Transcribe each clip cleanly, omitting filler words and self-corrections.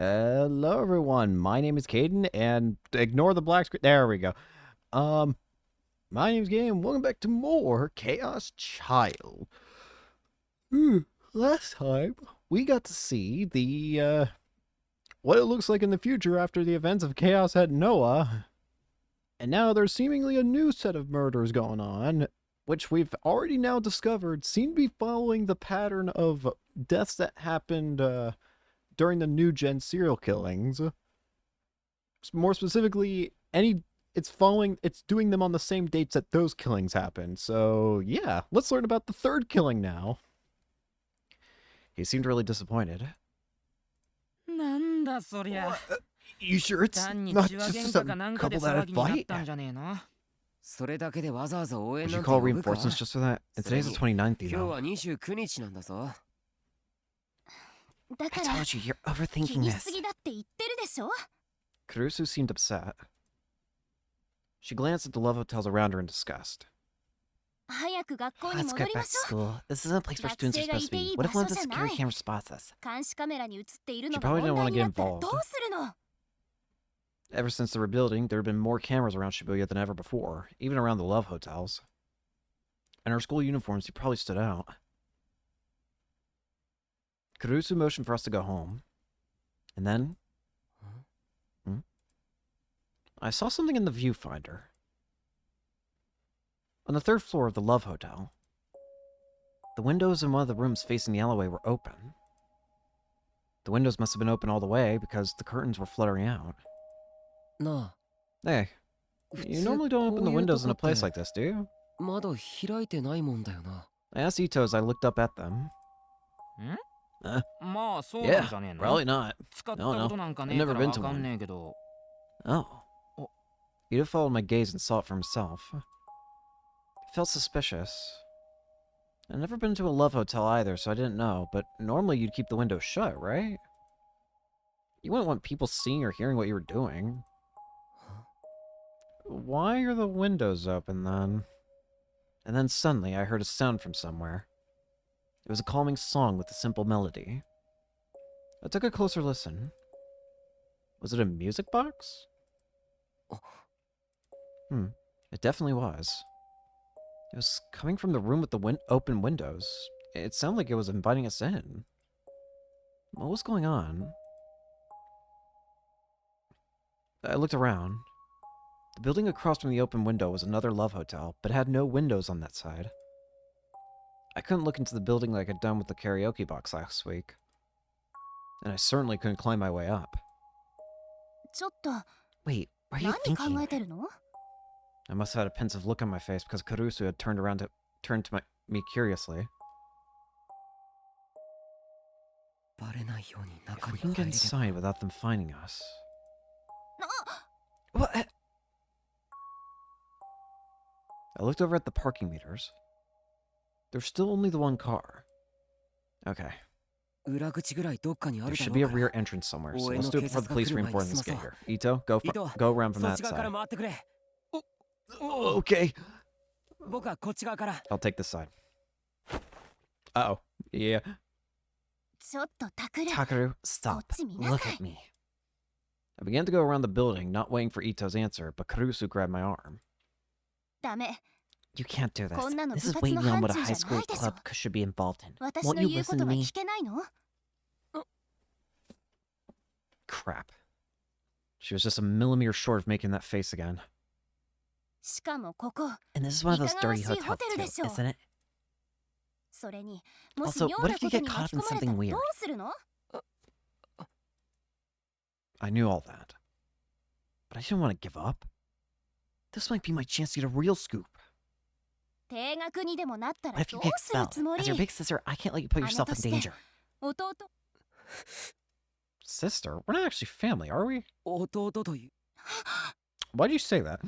Hello, everyone. My name is Caden, and ignore the black screen. There we go. My name's Game. Welcome back to more Chaos Child. Last time, we got to see the, what it looks like in the future after the events of Chaos at Noah. And now there's seemingly a new set of murders going on, which we've already now discovered seem to be following the pattern of deaths that happened, during the new gen serial killings. More specifically, it's doing them on the same dates that those killings happened. So yeah, let's learn about the third killing now. He seemed really disappointed. You sure it's not just a couple that had fight? Would you call reinforcements just for that? And today's the 29th, you know. I told you, you're overthinking this. Kurusu seemed upset. She glanced at the love hotels around her in disgust. Let's get back to school. This isn't a place where students are supposed to be. What if one of the security cameras spots us? She probably didn't want to get involved. Ever since the rebuilding, there have been more cameras around Shibuya than ever before, even around the love hotels. In her school uniforms, he probably stood out. Kurusu motioned for us to go home. And then... I saw something in the viewfinder. On the third floor of the Love Hotel, the windows in one of the rooms facing the alleyway were open. The windows must have been open all the way because the curtains were fluttering out. No. Hey, you normally don't open the windows in a place like this, do you? I asked Ito as I looked up at them. Yeah, probably not. No, I've never been to one. Oh. Ito followed my gaze and saw it for himself. It felt suspicious. I've never been to a love hotel either, so I didn't know, but normally you'd keep the windows shut, right? You wouldn't want people seeing or hearing what you were doing. Why are the windows open, then? And then suddenly I heard a sound from somewhere. It was a calming song with a simple melody. I took a closer listen. Was it a music box? It definitely was. It was coming from the room with the open windows. It sounded like it was inviting us in. What was going on? I looked around. The building across from the open window was another love hotel, but had no windows on that side. I couldn't look into the building like I'd done with the karaoke box last week. And I certainly couldn't climb my way up. Wait, what are you thinking? I must have had a pensive look on my face because Kurusu had turned to me curiously. If we can get inside without them finding us... What? I looked over at the parking meters. There's still only the one car. Okay. There should be a rear entrance somewhere, so let's do it before the police reinforce this gate here. Ito, go around from that side. Okay. I'll take this side. Uh-oh. Yeah. Takeru, stop. Look at me. I began to go around the building, not waiting for Ito's answer, but Kurusu grabbed my arm. You can't do this. This is way beyond what a high school club should be involved in. Won't you listen to me? Crap. She was just a millimeter short of making that face again. And this is one of those dirty hotels too, isn't it? Also, what if you get caught up in something weird? I knew all that. But I didn't want to give up. This might be my chance to get a real scoop. What if you get expelled? As your big sister, I can't let you put yourself in danger. Sister? We're not actually family, are we? Why'd you say that?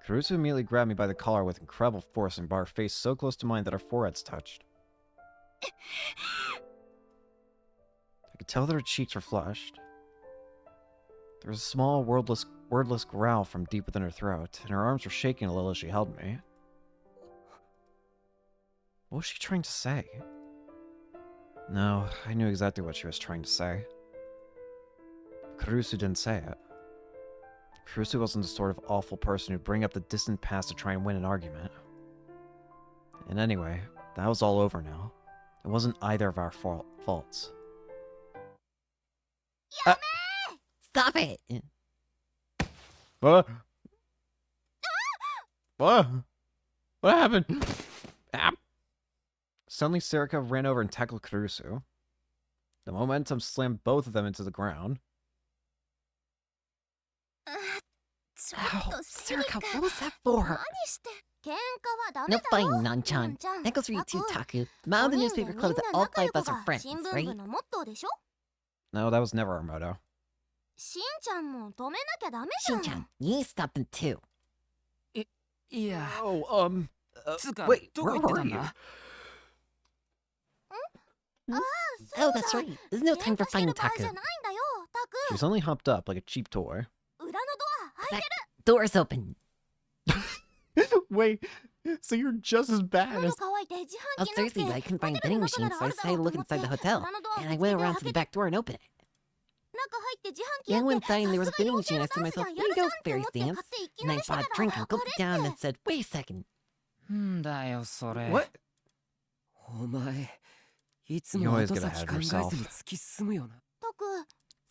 Kurusu immediately grabbed me by the collar with incredible force and brought her face so close to mine that our foreheads touched. I could tell that her cheeks were flushed. There was a small, wordless growl from deep within her throat, and her arms were shaking a little as she held me. What was she trying to say? No, I knew exactly what she was trying to say. Kurusu didn't say it. Kurusu wasn't the sort of awful person who'd bring up the distant past to try and win an argument. And anyway, that was all over now. It wasn't either of our faults. Stop it! What? What? What happened? Suddenly, Serica ran over and tackled Kurusu. The momentum slammed both of them into the ground. Ow, Serica, what was that for? No fighting, Nan-chan. That goes for you too, Taku. Mom, the newspaper claims that all 5 of us are friends, right? No, that was never our motto. Shin-chan, you need to stop them too. Yeah. Oh, wait, where were you? Oh, that's right. There's no time for fighting, Taku. She suddenly hopped up like a cheap toy. That door's open. Wait, so you're just as bad as... Oh, seriously, I couldn't find a vending machine, so I decided to look inside the hotel. And I went around to the back door and opened it. Yeah, I went inside and there was a vending machine. I said to myself, there you go, fairy stamps. And I bought a drink and gulped it down and said, wait a second. What? You always get ahead of yourself.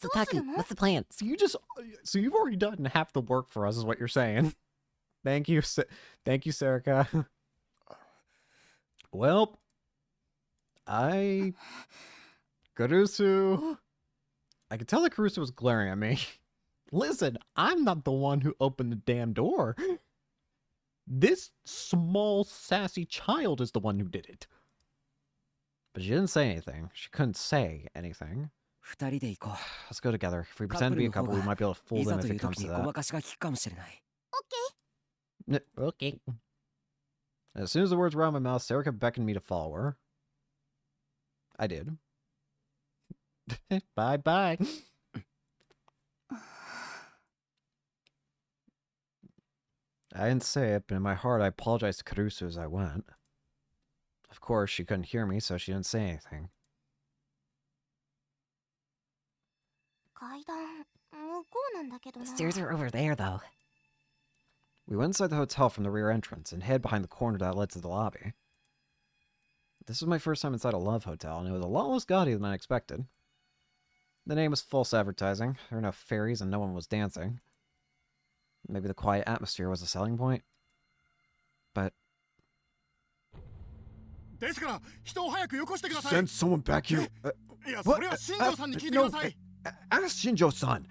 So Taku, what's the plan? So you've already done half the work for us, is what you're saying. Thank you, Serica. Well, Kurusu... I could tell that Kurusu was glaring at me. Listen, I'm not the one who opened the damn door. This small, sassy child is the one who did it. But she didn't say anything. She couldn't say anything. Let's go together. If we pretend to be a couple, we might be able to fool them if it comes to that. Okay. As soon as the words were out of my mouth, Serica beckoned me to follow her. I did. Bye-bye. I didn't say it, but in my heart I apologized to Kurusu as I went. Of course, she couldn't hear me, so she didn't say anything. The stairs are over there, though. We went inside the hotel from the rear entrance and hid behind the corner that led to the lobby. This was my first time inside a love hotel, and it was a lot less gaudy than I expected. The name was false advertising. There were no fairies and no one was dancing. Maybe the quiet atmosphere was a selling point. But... Send someone back here. What? No, ask Shinjo-san.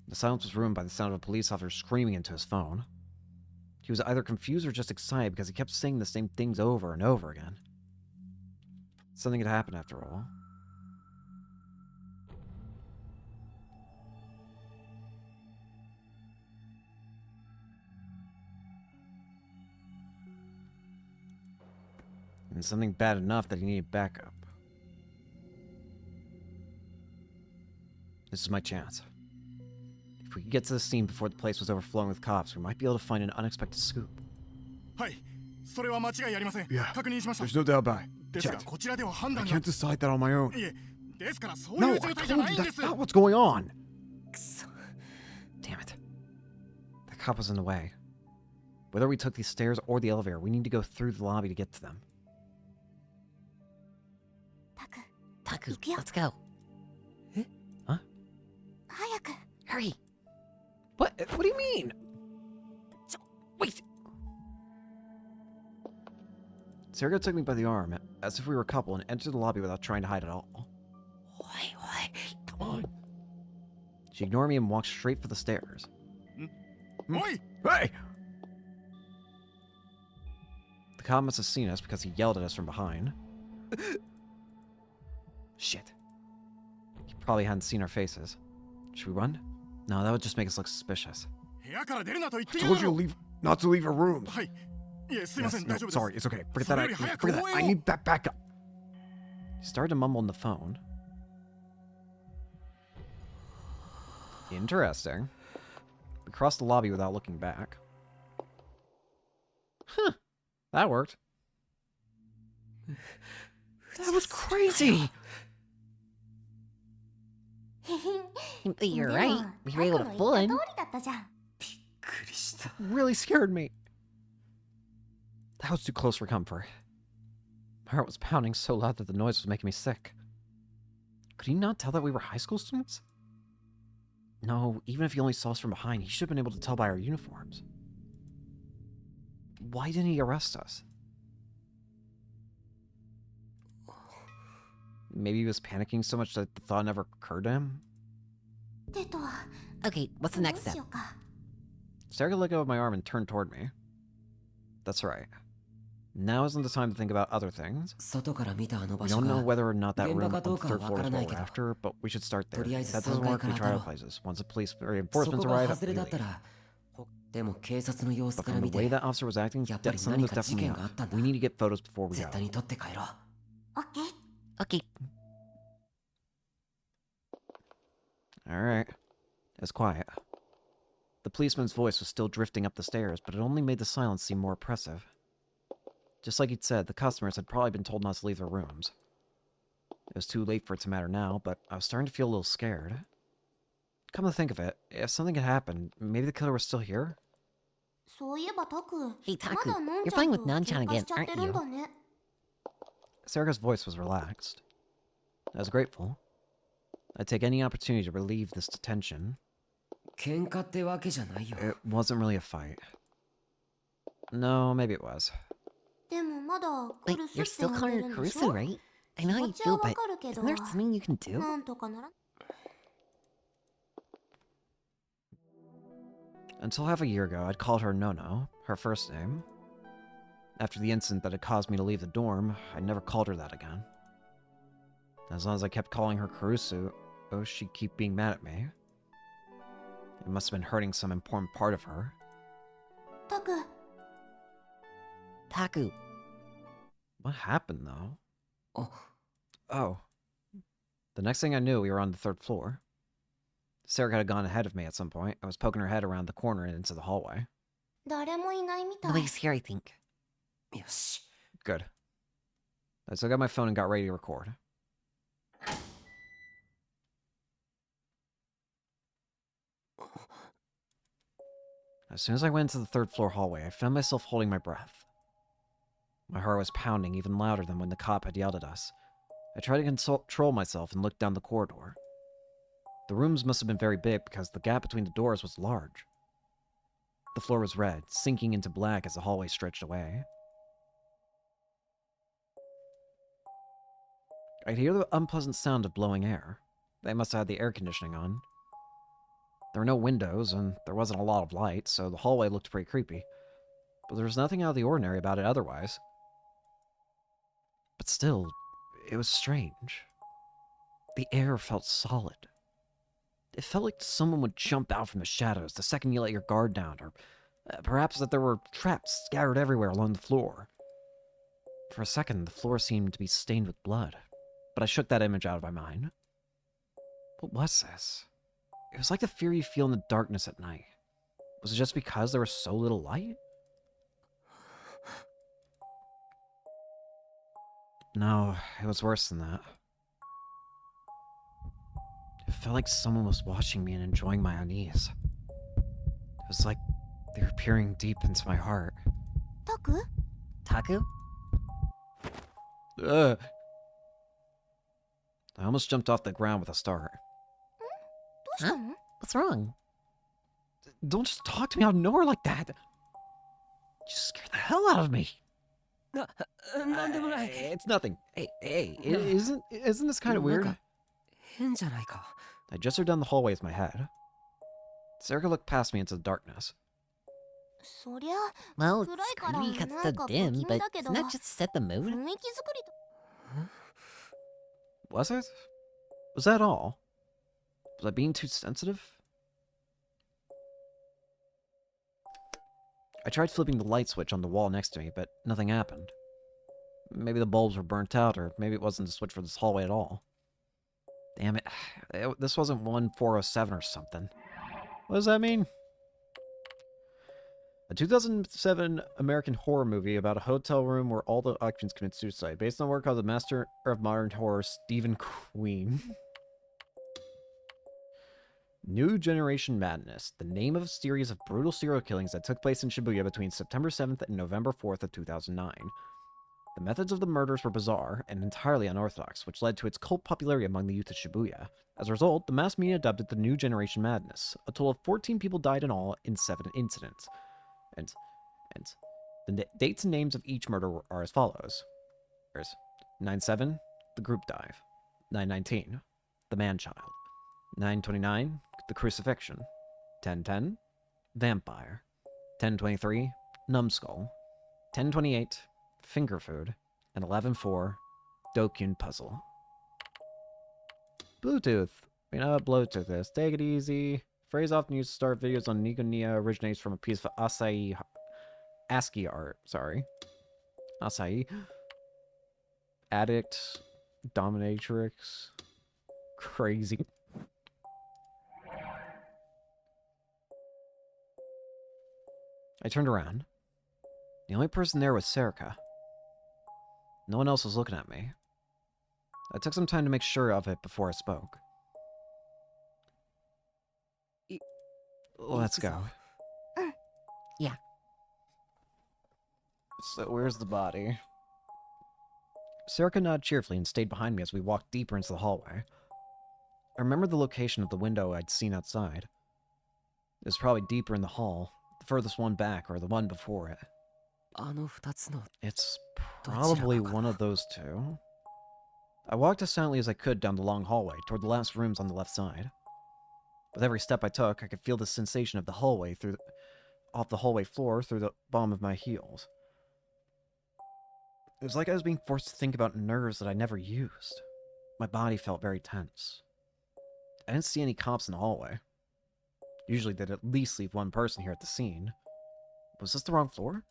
The silence was ruined by the sound of a police officer screaming into his phone. He was either confused or just excited because he kept saying the same things over and over again. Something had happened after all. And something bad enough that he needed backup. This is my chance. If we could get to the scene before the place was overflowing with cops, we might be able to find an unexpected scoop. Yeah, there's no doubt about it. Checked. I can't decide that on my own. No, I told you that's not what's going on. Damn it. The cop was in the way. Whether we took these stairs or the elevator, we need to go through the lobby to get to them. Taku, let's go. Huh? Hurry. What do you mean? Wait. Serica took me by the arm, as if we were a couple, and entered the lobby without trying to hide at all. Why? Come on. She ignored me and walked straight for the stairs. Oi! Hey! The cop must have seen us because he yelled at us from behind. Shit. He probably hadn't seen our faces. Should we run? No, that would just make us look suspicious. I told you not to leave your room. Yes, no, sorry, it's okay. Forget that. I need that backup. He started to mumble on the phone. Interesting. We crossed the lobby without looking back. Huh. That worked. That was crazy! But you're right. We were able to fool him. Really scared me. That was too close for comfort. My heart was pounding so loud that the noise was making me sick. Could he not tell that we were high school students? No, even if he only saw us from behind, he should have been able to tell by our uniforms. Why didn't he arrest us? Maybe he was panicking so much that the thought never occurred to him? Okay, what's the next step? Sarah let go of my arm and turned toward me. That's right. Now isn't the time to think about other things. We don't know whether or not that room on the third floor is what we're after, but we should start there. If that doesn't work, we try other places. Once the police reinforcements arrive, we leave. But from the way that officer was acting, something was definitely off. We need to get photos before we go. Okay. Alright. It was quiet. The policeman's voice was still drifting up the stairs, but it only made the silence seem more oppressive. Just like he'd said, the customers had probably been told not to leave their rooms. It was too late for it to matter now, but I was starting to feel a little scared. Come to think of it, if something had happened, maybe the killer was still here? Hey, Taku, you're playing with Nanchan again, aren't you? Sarah's voice was relaxed. I was grateful. I'd take any opportunity to relieve this tension. It wasn't really a fight. No, maybe it was. Wait, you're still calling her Caruso, right? I know how you feel, but isn't there something you can do? Until half a year ago, I'd called her Nono, her first name. After the incident that had caused me to leave the dorm, I never called her that again. As long as I kept calling her Caruso, she'd keep being mad at me. It must have been hurting some important part of her. Taku. What happened, though? Oh. The next thing I knew, we were on the third floor. Sarah had gone ahead of me at some point. I was poking her head around the corner and into the hallway. Nobody's here, I think. Good. I took out my phone and got ready to record. As soon as I went into the third floor hallway, I found myself holding my breath. My heart was pounding even louder than when the cop had yelled at us. I tried to control myself and looked down the corridor. The rooms must have been very big because the gap between the doors was large. The floor was red, sinking into black as the hallway stretched away. I'd hear the unpleasant sound of blowing air. They must have had the air conditioning on. There were no windows, and there wasn't a lot of light, so the hallway looked pretty creepy. But there was nothing out of the ordinary about it otherwise. But still, it was strange. The air felt solid. It felt like someone would jump out from the shadows the second you let your guard down, or perhaps that there were traps scattered everywhere along the floor. For a second, the floor seemed to be stained with blood, but I shook that image out of my mind. What was this? It was like the fear you feel in the darkness at night. Was it just because there was so little light? No, it was worse than that. It felt like someone was watching me and enjoying my unease. It was like they were peering deep into my heart. Taku? Ugh. I almost jumped off the ground with a start. Huh? What's wrong? Don't just talk to me out of nowhere like that! You scared the hell out of me! It's nothing. Hey, isn't this kind of weird? I gestured down the hallway with my head. Sarah looked past me into the darkness. Well, it's creepy because it's so dim, but isn't that just to set the mood? Was it? Was that all? Was I being too sensitive? I tried flipping the light switch on the wall next to me, but nothing happened. Maybe the bulbs were burnt out, or maybe it wasn't the switch for this hallway at all. Damn it. This wasn't 1407 or something. What does that mean? A 2007 American horror movie about a hotel room where all the occupants commit suicide, based on work of the master of modern horror, Stephen Queen. New Generation Madness, the name of a series of brutal serial killings that took place in Shibuya between September 7th and November 4th of 2009. The methods of the murders were bizarre and entirely unorthodox, which led to its cult popularity among the youth of Shibuya. As a result, the mass media dubbed it the New Generation Madness. A total of 14 people died in all in 7 incidents. And the dates and names of each murder are as follows. There's 9/7, the group dive. 9/19, the man-child. 9/29, the crucifixion. 10/10, vampire. 10/23, numbskull. 10/28, finger food. And 11/4, Dokyun puzzle. Bluetooth. We know what Bluetooth is. Take it easy. Phrase often used to start videos on Nico Nia originates from a piece of ASCII art. Sorry. Acai. Addict. Dominatrix. Crazy. I turned around. The only person there was Serica. No one else was looking at me. I took some time to make sure of it before I spoke. Let's go. Yeah. So where's the body? Serica nodded cheerfully and stayed behind me as we walked deeper into the hallway. I remembered the location of the window I'd seen outside. It was probably deeper in the hall, the furthest one back, or the one before it. It's probably one of those two. I walked as silently as I could down the long hallway, toward the last rooms on the left side. With every step I took, I could feel the sensation of the hallway off the hallway floor through the bottom of my heels. It was like I was being forced to think about nerves that I never used. My body felt very tense. I didn't see any cops in the hallway. Usually they'd at least leave one person here at the scene. Was this the wrong floor?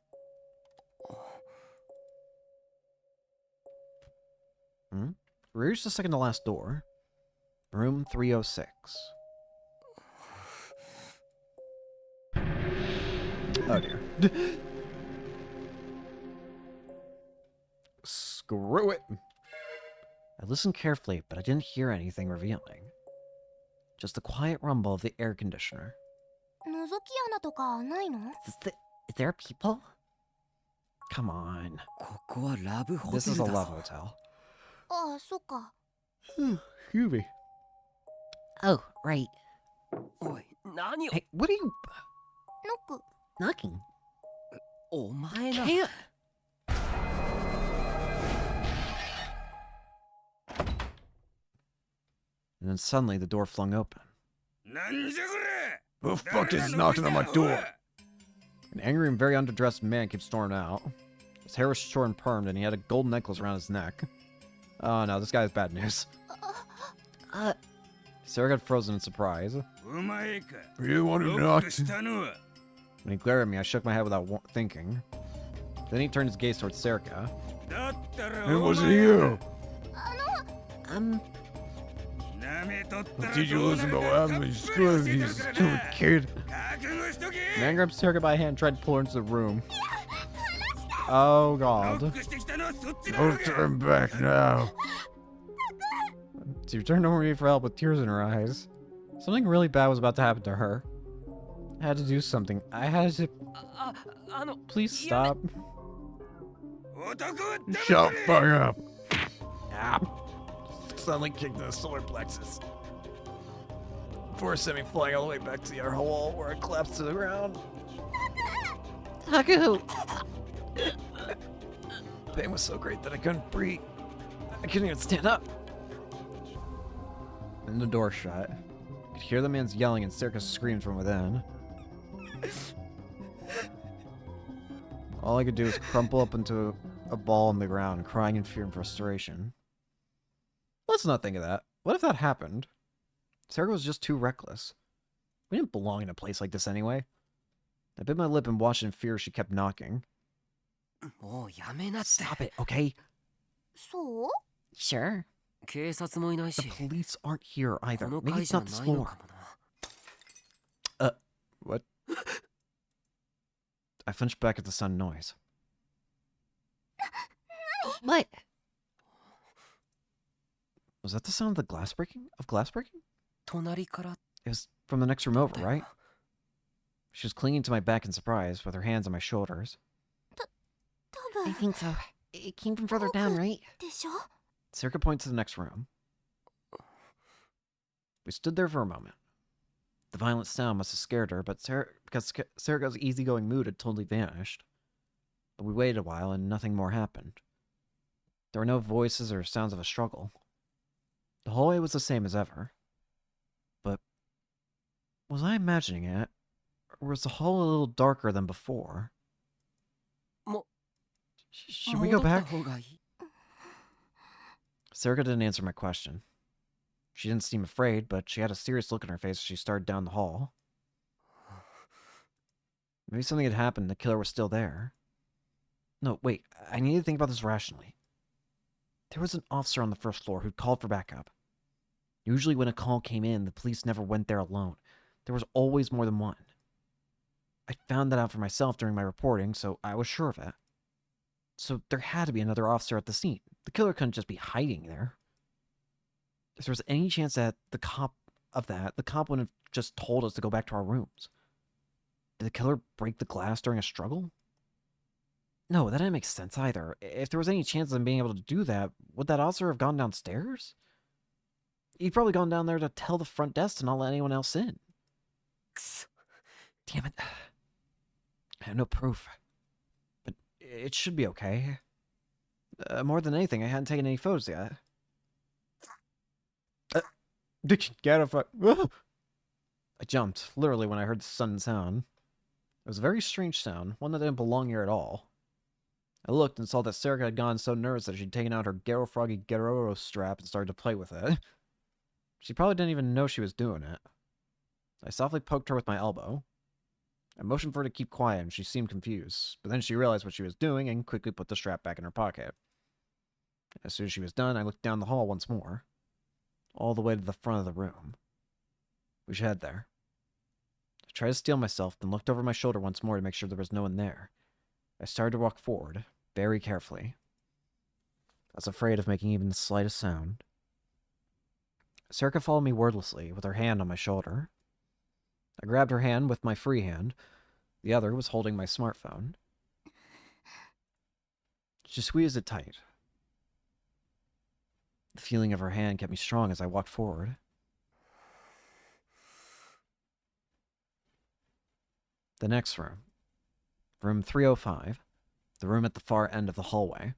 We reached the second to last door. Room 306. Oh dear. Screw it. I listened carefully, but I didn't hear anything revealing. Just the quiet rumble of the air conditioner. Is there people? Come on. This is a love hotel. Excuse me. Oh, right. Hey, what are you... Knocking. Can't... And then suddenly the door flung open. Who the fuck is knocking on my door? An angry and very underdressed man came storming out. His hair was short and permed, and he had a gold necklace around his neck. Oh no, this guy has bad news. Sarah got frozen in surprise. You want to knock? When he glared at me, I shook my head without thinking. Then he turned his gaze towards Serica. It wasn't you. Did you listen to what happened? You screwed me, you stupid kid. The man grabbed Serica by hand and tried to pull her into the room. Oh god. Don't turn back now. She turned over to me for help with tears in her eyes. Something really bad was about to happen to her. I had to do something. I had to... Please stop. Shut the fuck up. Ah. Suddenly kicked in the solar plexus. Before sent me flying all the way back to the other wall where I collapsed to the ground. Taku! Pain was so great that I couldn't breathe. I couldn't even stand up. Then the door shut. I could hear the man's yelling and Serica's screams from within. All I could do was crumple up into a ball on the ground, crying in fear and frustration. Let's not think of that. What if that happened? Serica was just too reckless. We didn't belong in a place like this anyway. I bit my lip and watched in fear as she kept knocking. Stop it, okay? Sure. The police aren't here either. Maybe it's not this floor. What? I flinched back at the sudden noise. What? Was that the sound of the glass breaking? Of glass breaking? 隣から It was from the next room over, right? She was clinging to my back in surprise, with her hands on my shoulders. I think so. It came from further down, right? Circa pointed to the next room. We stood there for a moment. The violent sound must have scared her, but because Serica's easygoing mood had totally vanished. But we waited a while, and nothing more happened. There were no voices or sounds of a struggle. The hallway was the same as ever. But was I imagining it? Or was the hall a little darker than before? Should we go back? Serica didn't answer my question. She didn't seem afraid, but she had a serious look on her face as she started down the hall. Maybe something had happened and the killer was still there. No, wait, I need to think about this rationally. There was an officer on the first floor who'd called for backup. Usually when a call came in, the police never went there alone. There was always more than one. I found that out for myself during my reporting, so I was sure of it. So there had to be another officer at the scene. The killer couldn't just be hiding there. If there was any chance that the cop wouldn't have just told us to go back to our rooms. Did the killer break the glass during a struggle? No, that didn't make sense either. If there was any chance of him being able to do that, would that officer have gone downstairs? He'd probably gone down there to tell the front desk to not let anyone else in. Damn it. I have no proof. But it should be okay. More than anything, I hadn't taken any photos yet. Get off! I jumped, literally, when I heard the sudden sound. It was a very strange sound, one that didn't belong here at all. I looked and saw that Serica had gone so nervous that she'd taken out her Garo Froggy Garoro strap and started to play with it. She probably didn't even know she was doing it. I softly poked her with my elbow. I motioned for her to keep quiet, and she seemed confused, but then she realized what she was doing and quickly put the strap back in her pocket. As soon as she was done, I looked down the hall once more, all the way to the front of the room. We should head there. I tried to steel myself, then looked over my shoulder once more to make sure there was no one there. I started to walk forward, very carefully. I was afraid of making even the slightest sound. Serica followed me wordlessly, with her hand on my shoulder. I grabbed her hand with my free hand. The other was holding my smartphone. She squeezed it tight. The feeling of her hand kept me strong as I walked forward. The next room. Room 305. The room at the far end of the hallway.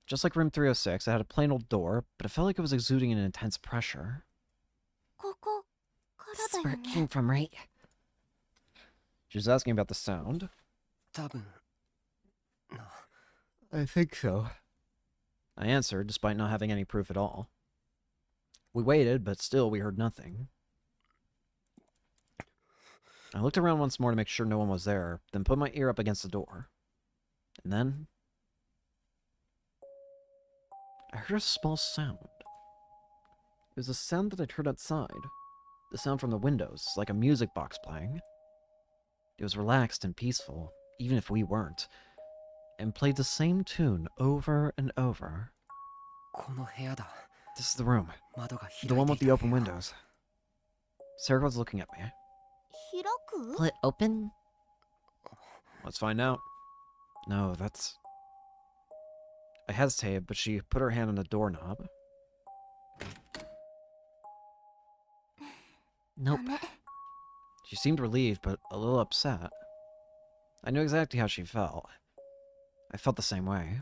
Just like room 306, it had a plain old door, but it felt like it was exuding an intense pressure. This is where it came from, right? She was asking about the sound. 多分 I think so. I answered, despite not having any proof at all. We waited, but still we heard nothing. I looked around once more to make sure no one was there, then put my ear up against the door. And then I heard a small sound. It was a sound that I'd heard outside. The sound from the windows, like a music box playing. It was relaxed and peaceful, even if we weren't, and played the same tune over and over. この部屋だ This is the room. 窓が開いてい The one with the た open 部屋 windows. Serica was looking at me. Will it open? Let's find out. No, that's... I hesitated, but she put her hand on the doorknob. Nope. She seemed relieved, but a little upset. I knew exactly how she felt. I felt the same way.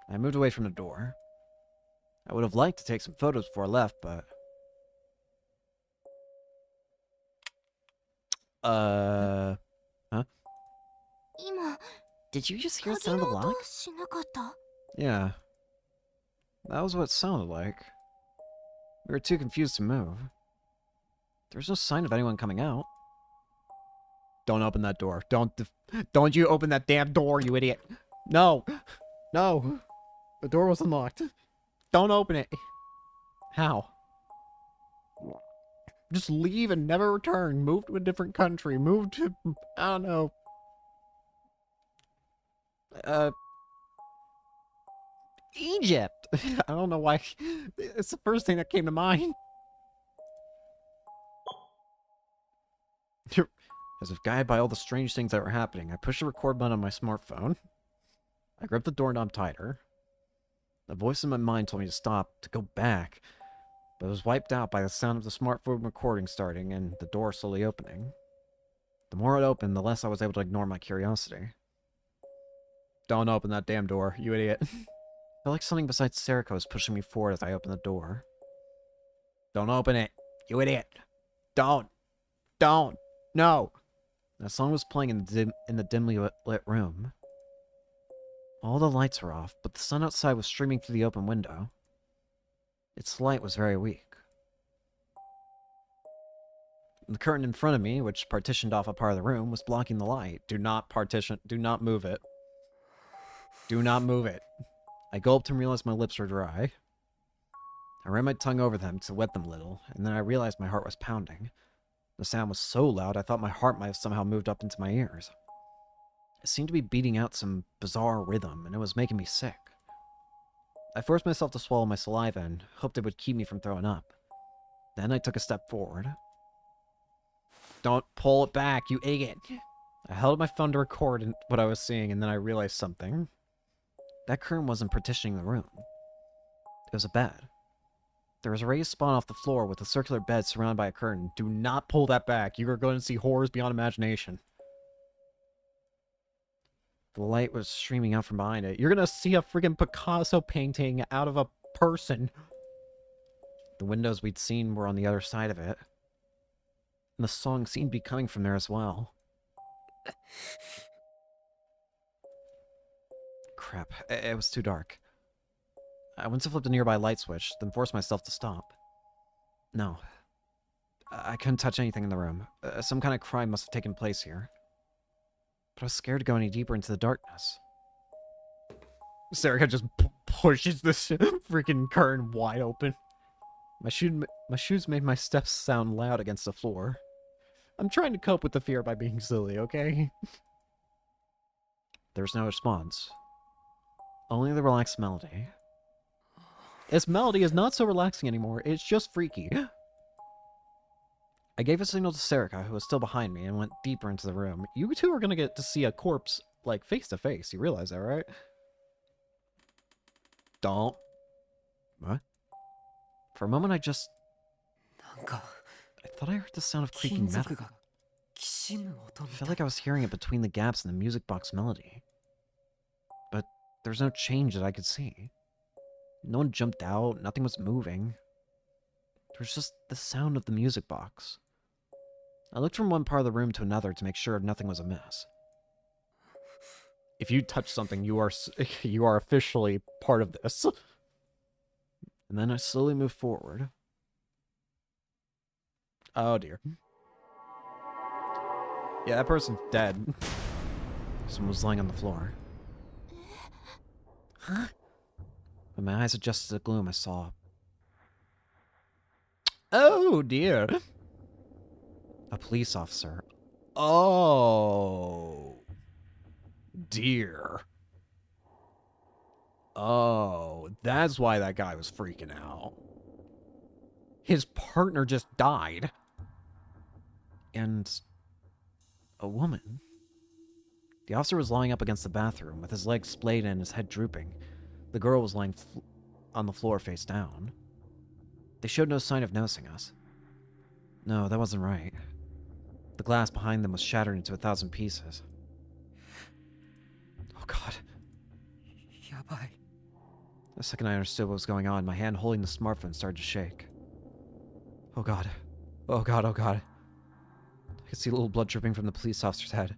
I moved away from the door. I would have liked to take some photos before I left, but... Huh? Did you just hear the sound of the lock? Yeah. That was what it sounded like. We were too confused to move. There was no sign of anyone coming out. Don't open that door. Don't you open that damn door, you idiot. No. No. The door was unlocked. Don't open it. How? Just leave and never return. Move to a different country. Move to, I don't know. Egypt. I don't know why. It's the first thing that came to mind. As if guided by all the strange things that were happening, I pushed the record button on my smartphone. I gripped the doorknob tighter. The voice in my mind told me to stop, to go back, but it was wiped out by the sound of the smartphone recording starting and the door slowly opening. The more it opened, the less I was able to ignore my curiosity. Don't open that damn door, you idiot. I felt like something besides Serica was pushing me forward as I opened the door. Don't open it, you idiot. Don't. No. That song was playing in the dimly lit room. All the lights were off, but the sun outside was streaming through the open window. Its light was very weak. The curtain in front of me, which partitioned off a part of the room, was blocking the light. Do not move it. Do not move it. I gulped and realized my lips were dry. I ran my tongue over them to wet them a little, and then I realized my heart was pounding. The sound was so loud I thought my heart might have somehow moved up into my ears. It seemed to be beating out some bizarre rhythm, and it was making me sick. I forced myself to swallow my saliva and hoped it would keep me from throwing up. Then I took a step forward. Don't pull it back, you idiot! I held up my phone to record what I was seeing, and then I realized something. That curtain wasn't partitioning the room. It was a bed. There was a raised spot off the floor with a circular bed surrounded by a curtain. Do not pull that back. You are going to see horrors beyond imagination. The light was streaming out from behind it. You're going to see a freaking Picasso painting out of a person. The windows we'd seen were on the other side of it. And the song seemed to be coming from there as well. Crap. It was too dark. I went to flip the nearby light switch, then forced myself to stop. No. I couldn't touch anything in the room. Some kind of crime must have taken place here. But I was scared to go any deeper into the darkness. Serica just pushes this freaking curtain wide open. My shoes made my steps sound loud against the floor. I'm trying to cope with the fear by being silly, okay? There was no response. Only the relaxed melody. This melody is not so relaxing anymore, it's just freaky. I gave a signal to Serica, who was still behind me, and went deeper into the room. You two are gonna get to see a corpse, like, face to face. You realize that, right? Don't. What? For a moment, I thought I heard the sound of creaking metal. I felt like I was hearing it between the gaps in the music box melody. But there's no change that I could see. No one jumped out, nothing was moving. There was just the sound of the music box. I looked from one part of the room to another to make sure nothing was amiss. If you touch something, you are officially part of this. And then I slowly moved forward. Oh dear. Yeah, that person's dead. Someone was lying on the floor. Huh? When my eyes adjusted to the gloom, I saw... Oh dear. A police officer. Oh dear. Oh, that's why that guy was freaking out. His partner just died. And a woman. The officer was lying up against the bathroom with his legs splayed and his head drooping. The girl was lying on the floor face down. They showed no sign of noticing us. No, that wasn't right. The glass behind them was shattered into 1,000 pieces. Oh god. Yabai. The second I understood what was going on, my hand holding the smartphone started to shake. Oh god. Oh god, oh god. I could see a little blood dripping from the police officer's head.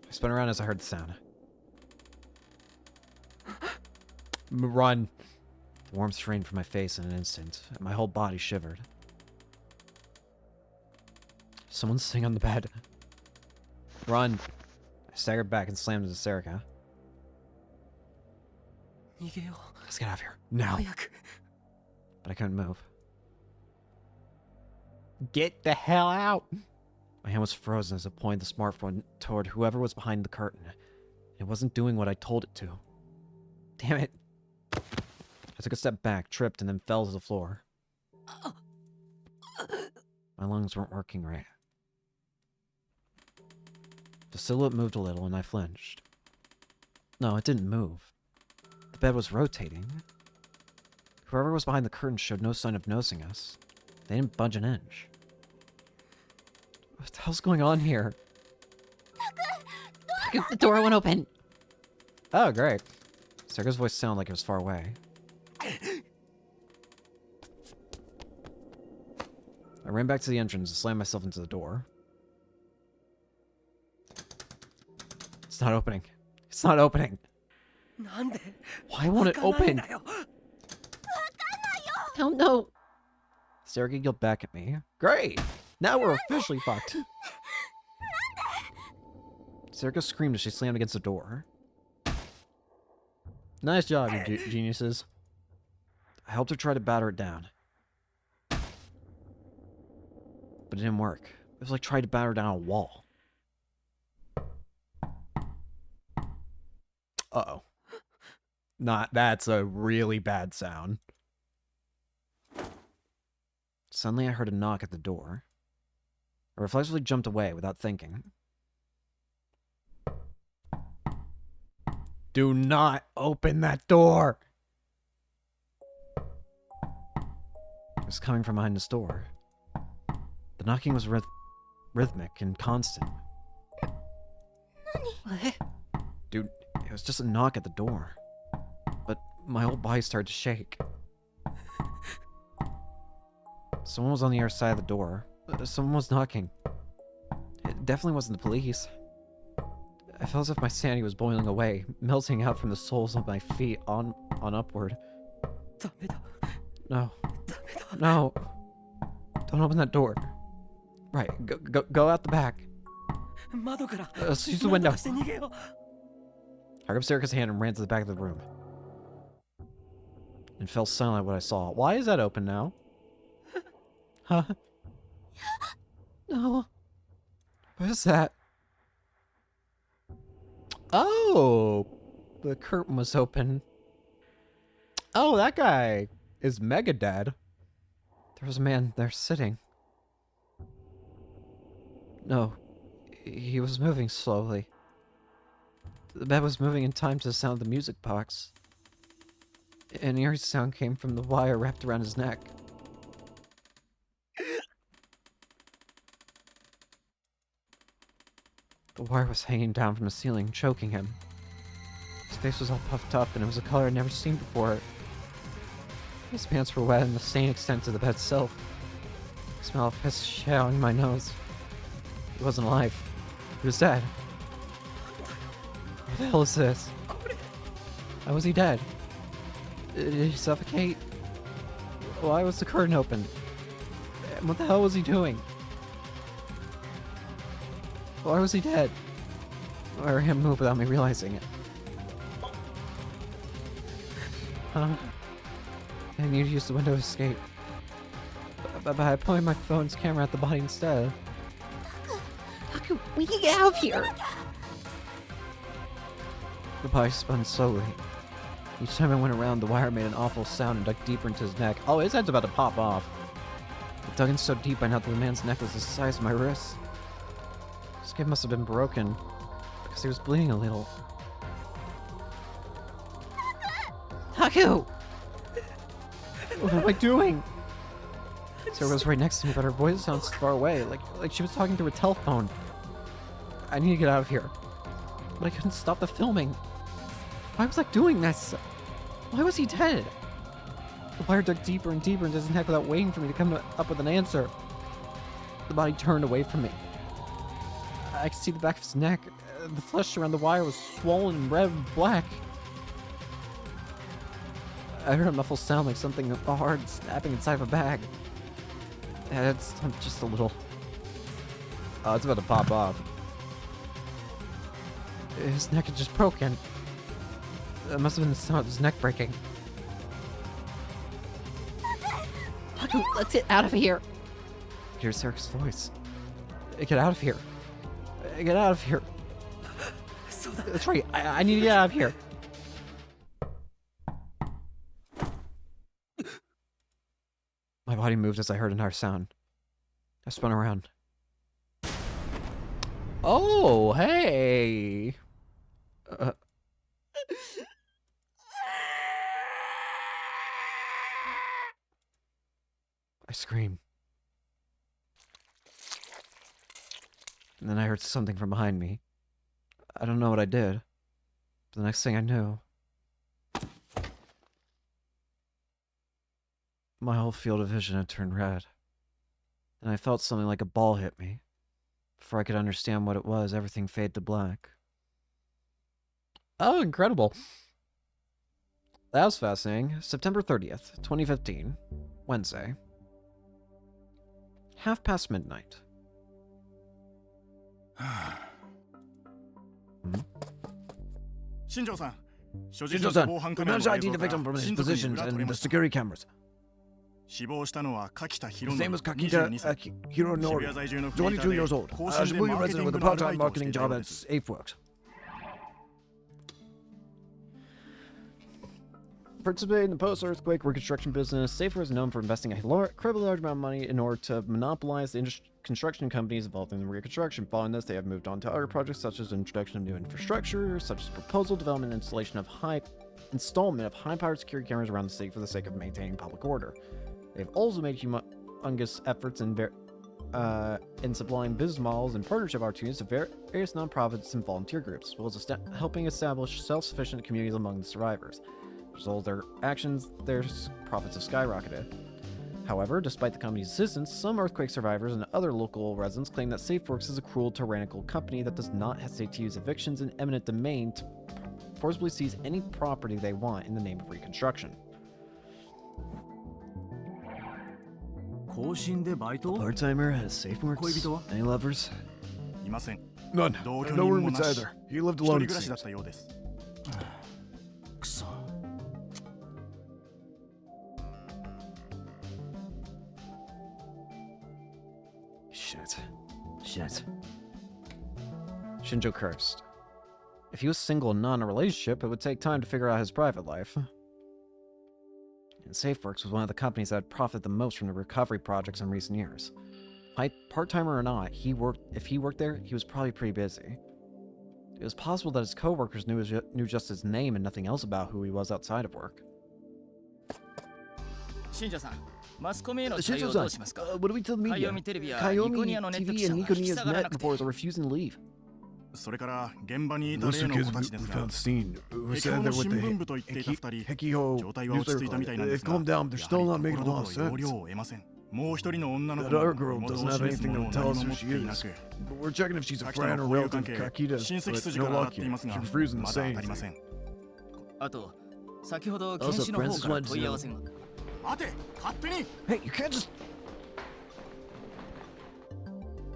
I spun around as I heard the sound. Run. The warmth drained from my face in an instant, and my whole body shivered. Someone's sitting on the bed. Run. I staggered back and slammed into Serica. Let's get out of here. Now. but I couldn't move. Get the hell out! My hand was frozen as I pointed the smartphone toward whoever was behind the curtain. It wasn't doing what I told it to. Damn it. I took a step back, tripped, and then fell to the floor. My lungs weren't working right. The silhouette moved a little, and I flinched. No, it didn't move. The bed was rotating. Whoever was behind the curtain showed no sign of noticing us. They didn't budge an inch. What the hell's going on here? The door won't open. Oh, great. Serga's voice sounded like it was far away. I ran back to the entrance and slammed myself into the door. It's not opening. It's not opening. Why won't it open? Oh no. Serga yelled back at me. Great! Now we're officially fucked. Serga screamed as she slammed against the door. Nice job, you geniuses. I helped her try to batter it down. But it didn't work. It was like trying to batter down a wall. Uh-oh. That's a really bad sound. Suddenly I heard a knock at the door. I reflexively jumped away without thinking. Do not open that door! It was coming from behind this door. The knocking was rhythmic and constant. What? Dude, it was just a knock at the door. But my whole body started to shake. Someone was on the other side of the door. Someone was knocking. It definitely wasn't the police. I felt as if my sanity was boiling away, melting out from the soles of my feet on upward. No. No. Don't open that door. Right, go out the back. Let's use the window. I grabbed Serga's hand and ran to the back of the room. And fell silent at what I saw. Why is that open now? Huh? No. What is that? Oh! The curtain was open. Oh, that guy is mega dead. There was a man there sitting. No. He was moving slowly. The bed was moving in time to the sound of the music box. An eerie sound came from the wire wrapped around his neck. The wire was hanging down from the ceiling, choking him. His face was all puffed up, and it was a color I'd never seen before. His pants were wet, and the stain extended to the bed itself. The smell of piss showering my nose. He wasn't alive. He was dead. What the hell is this? How was he dead? Did he suffocate? Why was the curtain open? And what the hell was he doing? Why was he dead? I heard him move without me realizing it. Huh? I need to use the window to escape. But I pointed my phone's camera at the body instead. We can get out of here. The body spun slowly. Each time I went around, the wire made an awful sound and dug deeper into his neck. Oh, his head's about to pop off. It dug in so deep I know that the man's neck was the size of my wrist. His skin must have been broken, because he was bleeding a little. Haku! What am I doing? Sarah was right next to me, but her voice sounds far away, like she was talking through a telephone. I need to get out of here. But I couldn't stop the filming. Why was I doing this? Why was he dead? The wire dug deeper and deeper into his neck without waiting for me to come up with an answer. The body turned away from me. I could see the back of his neck. The flesh around the wire was swollen, red, and black. I heard a muffled sound like something hard snapping inside of a bag. It's just a little... Oh, it's about to pop off. His neck had just broken. It must have been the sound of his neck breaking. Haku, let's get out of here. Here's Eric's voice. Get out of here. Get out of here. That's right. I need to get out of here. My body moved as I heard another sound. I spun around. Oh, hey. I screamed. And then I heard something from behind me. I don't know what I did. But the next thing I knew, my whole field of vision had turned red. And I felt something like a ball hit me. Before I could understand what it was, everything faded to black. Oh, incredible. That was fascinating. September 30th, 2015. Wednesday. midnight. Shinjo-san, we managed to ID the victim from his positions and the security cameras. His name was Kakita Hironori, 22 years old, a Shibuya resident with a part-time marketing job at SafeWorks. Participating in the post-earthquake reconstruction business, SafeWorks is known for investing a incredibly large amount of money in order to monopolize the construction companies involved in the reconstruction. Following this, they have moved on to other projects such as the introduction of new infrastructure, such as proposal, development, and installation of high-powered security cameras around the city for the sake of maintaining public order. They've also made humongous efforts in supplying business models and partnership opportunities to various nonprofits and volunteer groups, as well as helping establish self-sufficient communities among the survivors. As a result of their actions, their profits have skyrocketed. However, despite the company's assistance, some earthquake survivors and other local residents claim that SafeWorks is a cruel, tyrannical company that does not hesitate to use evictions and eminent domain to forcibly seize any property they want in the name of reconstruction. Part-timer has SafeWorks. Any lovers? None. No roommates either. He lived alone, it seems. Shit. Shinjo cursed. If he was single and not in a relationship, it would take time to figure out his private life. And SafeWorks was one of the companies that had profited the most from the recovery projects in recent years. Part-timer or not, if he worked there, he was probably pretty busy. It was possible that his co-workers knew just his name and nothing else about who he was outside of work. Shinjo-san, what do we tell the media? Kayomi TV and Nikoniya's net reporters are refusing to leave. Those two kids we found seen, who said they're with the Hekiho newspaper. They've calmed down, but they're still not making a lot of sense. That other girl doesn't have anything that will tell us who she is. But we're checking if she's a friend or relative of Kakita's, but no luck here. She's refusing to say anything. Also, Francis wanted to know. Hey, you can't just...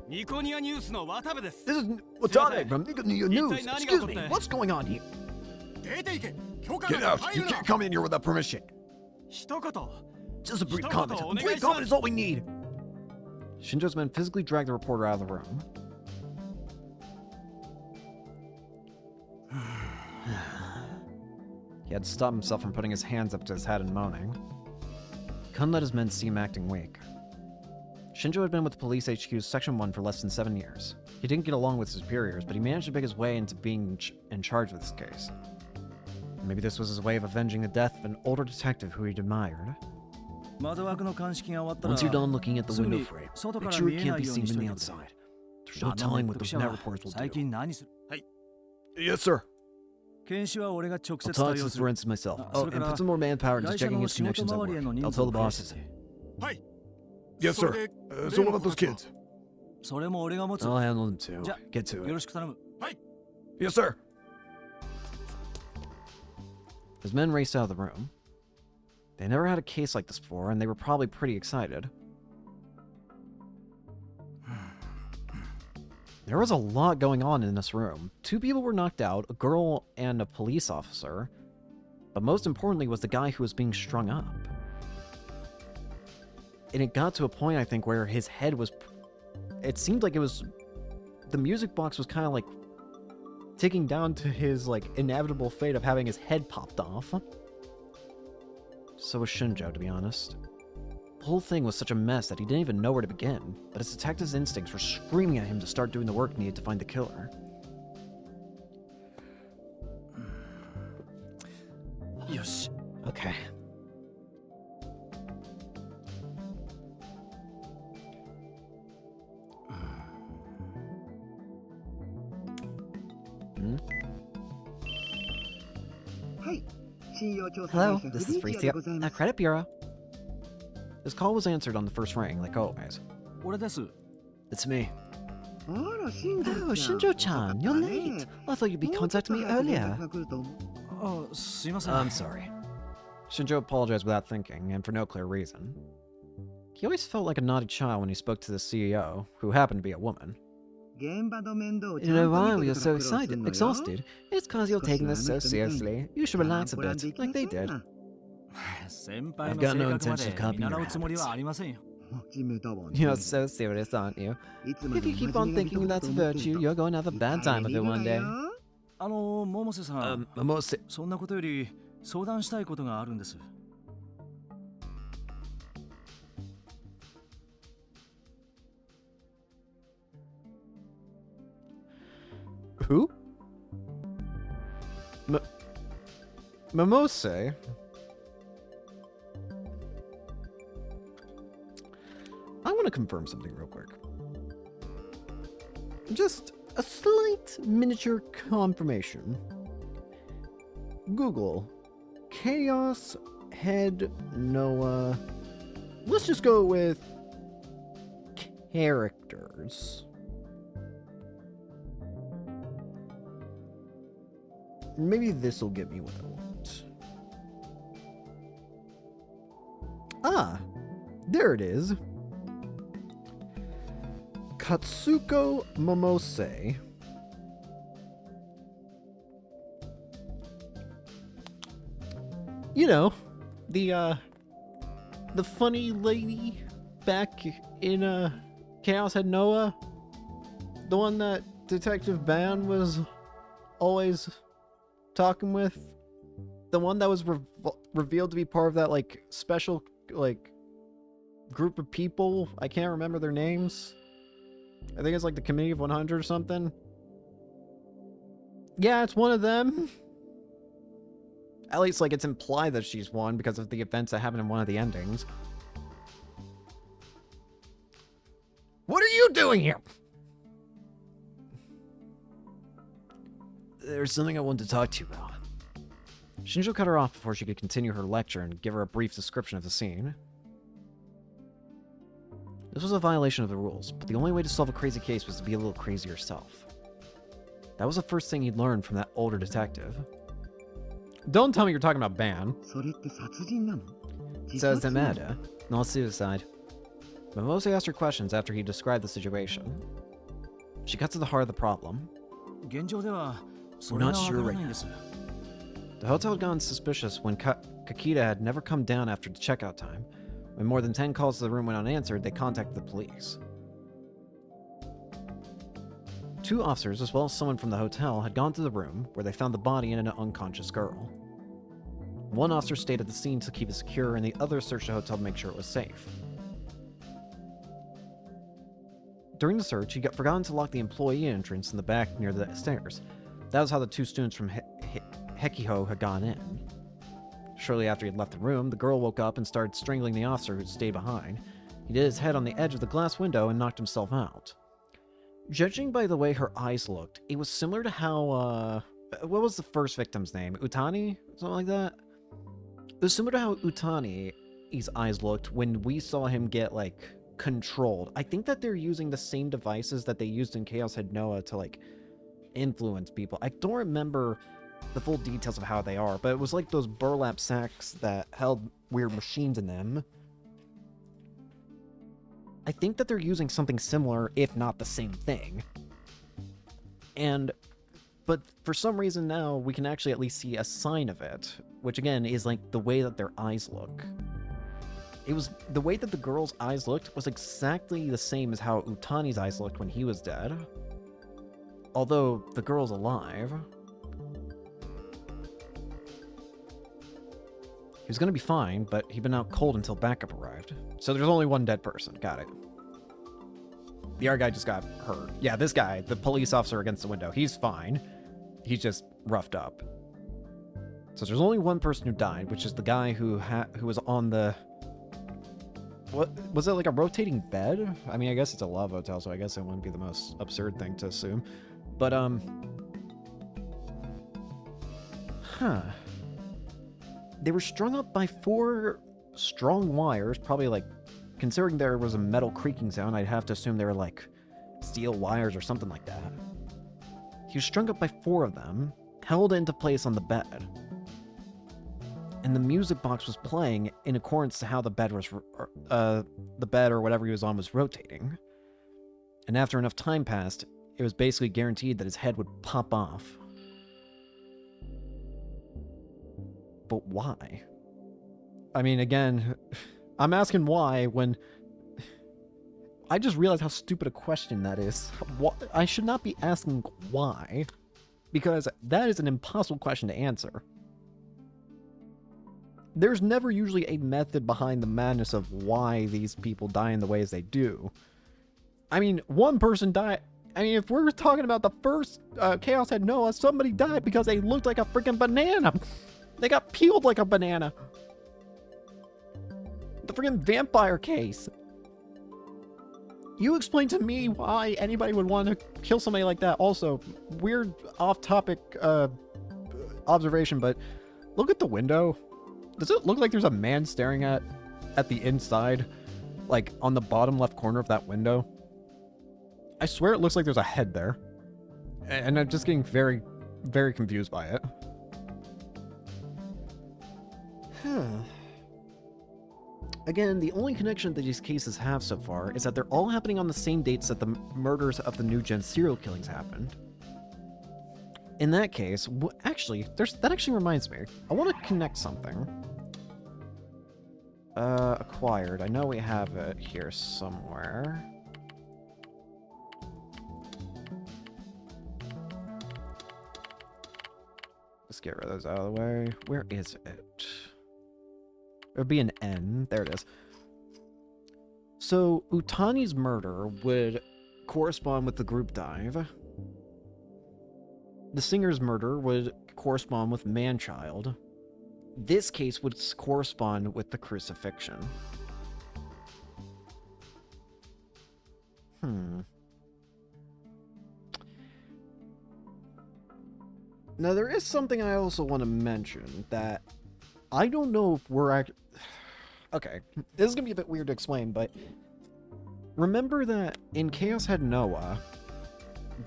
This is Watanabe from Nikoniya News. Excuse me, what's going on here? Get out! You can't come in here without permission. Just a brief comment. A brief comment is all we need. Shinjo's men physically dragged the reporter out of the room. He had to stop himself from putting his hands up to his head and moaning. He couldn't let his men see him acting weak. Shinjo had been with Police HQ's Section 1 for less than 7 years. He didn't get along with his superiors, but he managed to pick his way into being in charge of this case. Maybe this was his way of avenging the death of an older detective who he'd admired. Once you're done looking at the window frame, make sure it can't be seen from the outside. There's no telling what those net reporters will do. Yes, sir. I'll talk to the forensics myself. Oh, and put some more manpower into checking his connections at work. I'll tell the bosses. Yes, sir. So what about those kids? I'll handle them too. Get to it. Yes, sir. His men raced out of the room. They never had a case like this before, and they were probably pretty excited. There was a lot going on in this room. 2 people were knocked out, a girl and a police officer. But most importantly was the guy who was being strung up. And it got to a point, I think, where his head was... It seemed like it was... The music box was kind of like ticking down to his like inevitable fate of having his head popped off. So was Shinjo, to be honest. The whole thing was such a mess that he didn't even know where to begin, but his detective's instincts were screaming at him to start doing the work needed to find the killer. Yosh. Okay. Hello, this is Freesia, Credit Bureau. His call was answered on the first ring, like always. 俺です。 It's me. Oh, Shinjo-chan, you're late. I thought you'd be contacting me earlier. あ、すいません。 I'm sorry. Shinjo apologized without thinking, and for no clear reason. He always felt like a naughty child when he spoke to the CEO, who happened to be a woman. You know why we are so exhausted? It's cause you're taking this so seriously. You should relax a bit, like they did. 先輩 I've の got 性 no 格ま intention で of copying 見習 your うつもり habits. はありませんよ。 You're so serious, aren't you? If you keep on thinking that's a virtue, you're going to have a bad time of it one day. 百瀬さん、 Momose. そんなことより相談したいことがあるんです。 Who? Momose? I want to confirm something real quick. Just a slight miniature confirmation. Google Chaos Head Noah. Let's just go with characters. Maybe this will get me what I want. Ah, there it is. Katsuko Momose. You know, the funny lady back in Chaos Head Noah, the one that Detective Ban was always talking with, the one that was revealed to be part of that like special like group of people. I can't remember their names. I think it's like the Committee of 100 or something. Yeah, it's one of them. At least like it's implied that she's one because of the events that happened in one of the endings. What are you doing here? There's something I wanted to talk to you about. Shinjo cut her off before she could continue her lecture and give her a brief description of the scene. This was a violation of the rules, but the only way to solve a crazy case was to be a little crazy yourself. That was the first thing he'd learned from that older detective. Don't tell me you're talking about Ban. So it's a murder, not suicide. Momose asked her questions after he described the situation. She got to the heart of the problem. 現状ではそ We're れが not わ sure から right ないん now. です。 The hotel had gone suspicious when Kakita had never come down after the checkout time. When more than 10 calls to the room went unanswered, they contacted the police. 2 officers, as well as someone from the hotel, had gone to the room, where they found the body and an unconscious girl. 1 officer stayed at the scene to keep it secure, and the other searched the hotel to make sure it was safe. During the search, he got forgotten to lock the employee entrance in the back near the stairs. That was how the 2 students from Hekiho had gone in. Shortly after he had left the room, the girl woke up and started strangling the officer who stayed behind. He did his head on the edge of the glass window and knocked himself out. Judging by the way her eyes looked, it was similar to how, what was the first victim's name? Utani? Something like that? It was similar to how Utani's eyes looked when we saw him get, like, controlled. I think that they're using the same devices that they used in Chaos Head Noah to, like, influence people. I don't remember the full details of how they are, but it was like those burlap sacks that held weird machines in them. I think that they're using something similar, if not the same thing. But for some reason now, we can actually at least see a sign of it, which again is like the way that their eyes look. It was the way that the girl's eyes looked was exactly the same as how Utani's eyes looked when he was dead. Although the girl's alive. He was gonna be fine, but he'd been out cold until backup arrived. So there's only one dead person. Got it. The other guy just got hurt. Yeah, this guy, the police officer against the window, he's fine. He's just roughed up. So there's only one person who died, which is the guy who was on the... What was it, like a rotating bed? I mean, I guess it's a love hotel, so I guess it wouldn't be the most absurd thing to assume. But, they were strung up by 4 strong wires, probably like, considering there was a metal creaking sound, I'd have to assume they were like steel wires or something like that. He was strung up by 4 of them, held into place on the bed. And the music box was playing in accordance to how the bed or whatever he was on was rotating. And after enough time passed, it was basically guaranteed that his head would pop off. But why? I mean, again, I'm asking why when... I just realized how stupid a question that is. I should not be asking why, because that is an impossible question to answer. There's never usually a method behind the madness of why these people die in the ways they do. I mean, one person died... I mean, if we're talking about the first Chaos Head Noah, somebody died because they looked like a freaking banana. They got peeled like a banana. The freaking vampire case. You explain to me why anybody would want to kill somebody like that. Also, weird off-topic observation, but look at the window. Does it look like there's a man staring at the inside? Like, on the bottom left corner of that window? I swear it looks like there's a head there. And I'm just getting very, very confused by it. Again, the only connection that these cases have so far is that they're all happening on the same dates that the murders of the new gen serial killings happened. In that case, actually, that actually reminds me. I want to connect something. Acquired. I know we have it here somewhere. Let's get rid of those out of the way. Where is it? It would be an N. There it is. So, Utani's murder would correspond with the group dive. The singer's murder would correspond with man-child. This case would correspond with the crucifixion. Now, there is something I also want to mention that I don't know if we're okay, this is going to be a bit weird to explain, but remember that in Chaos Head Noah,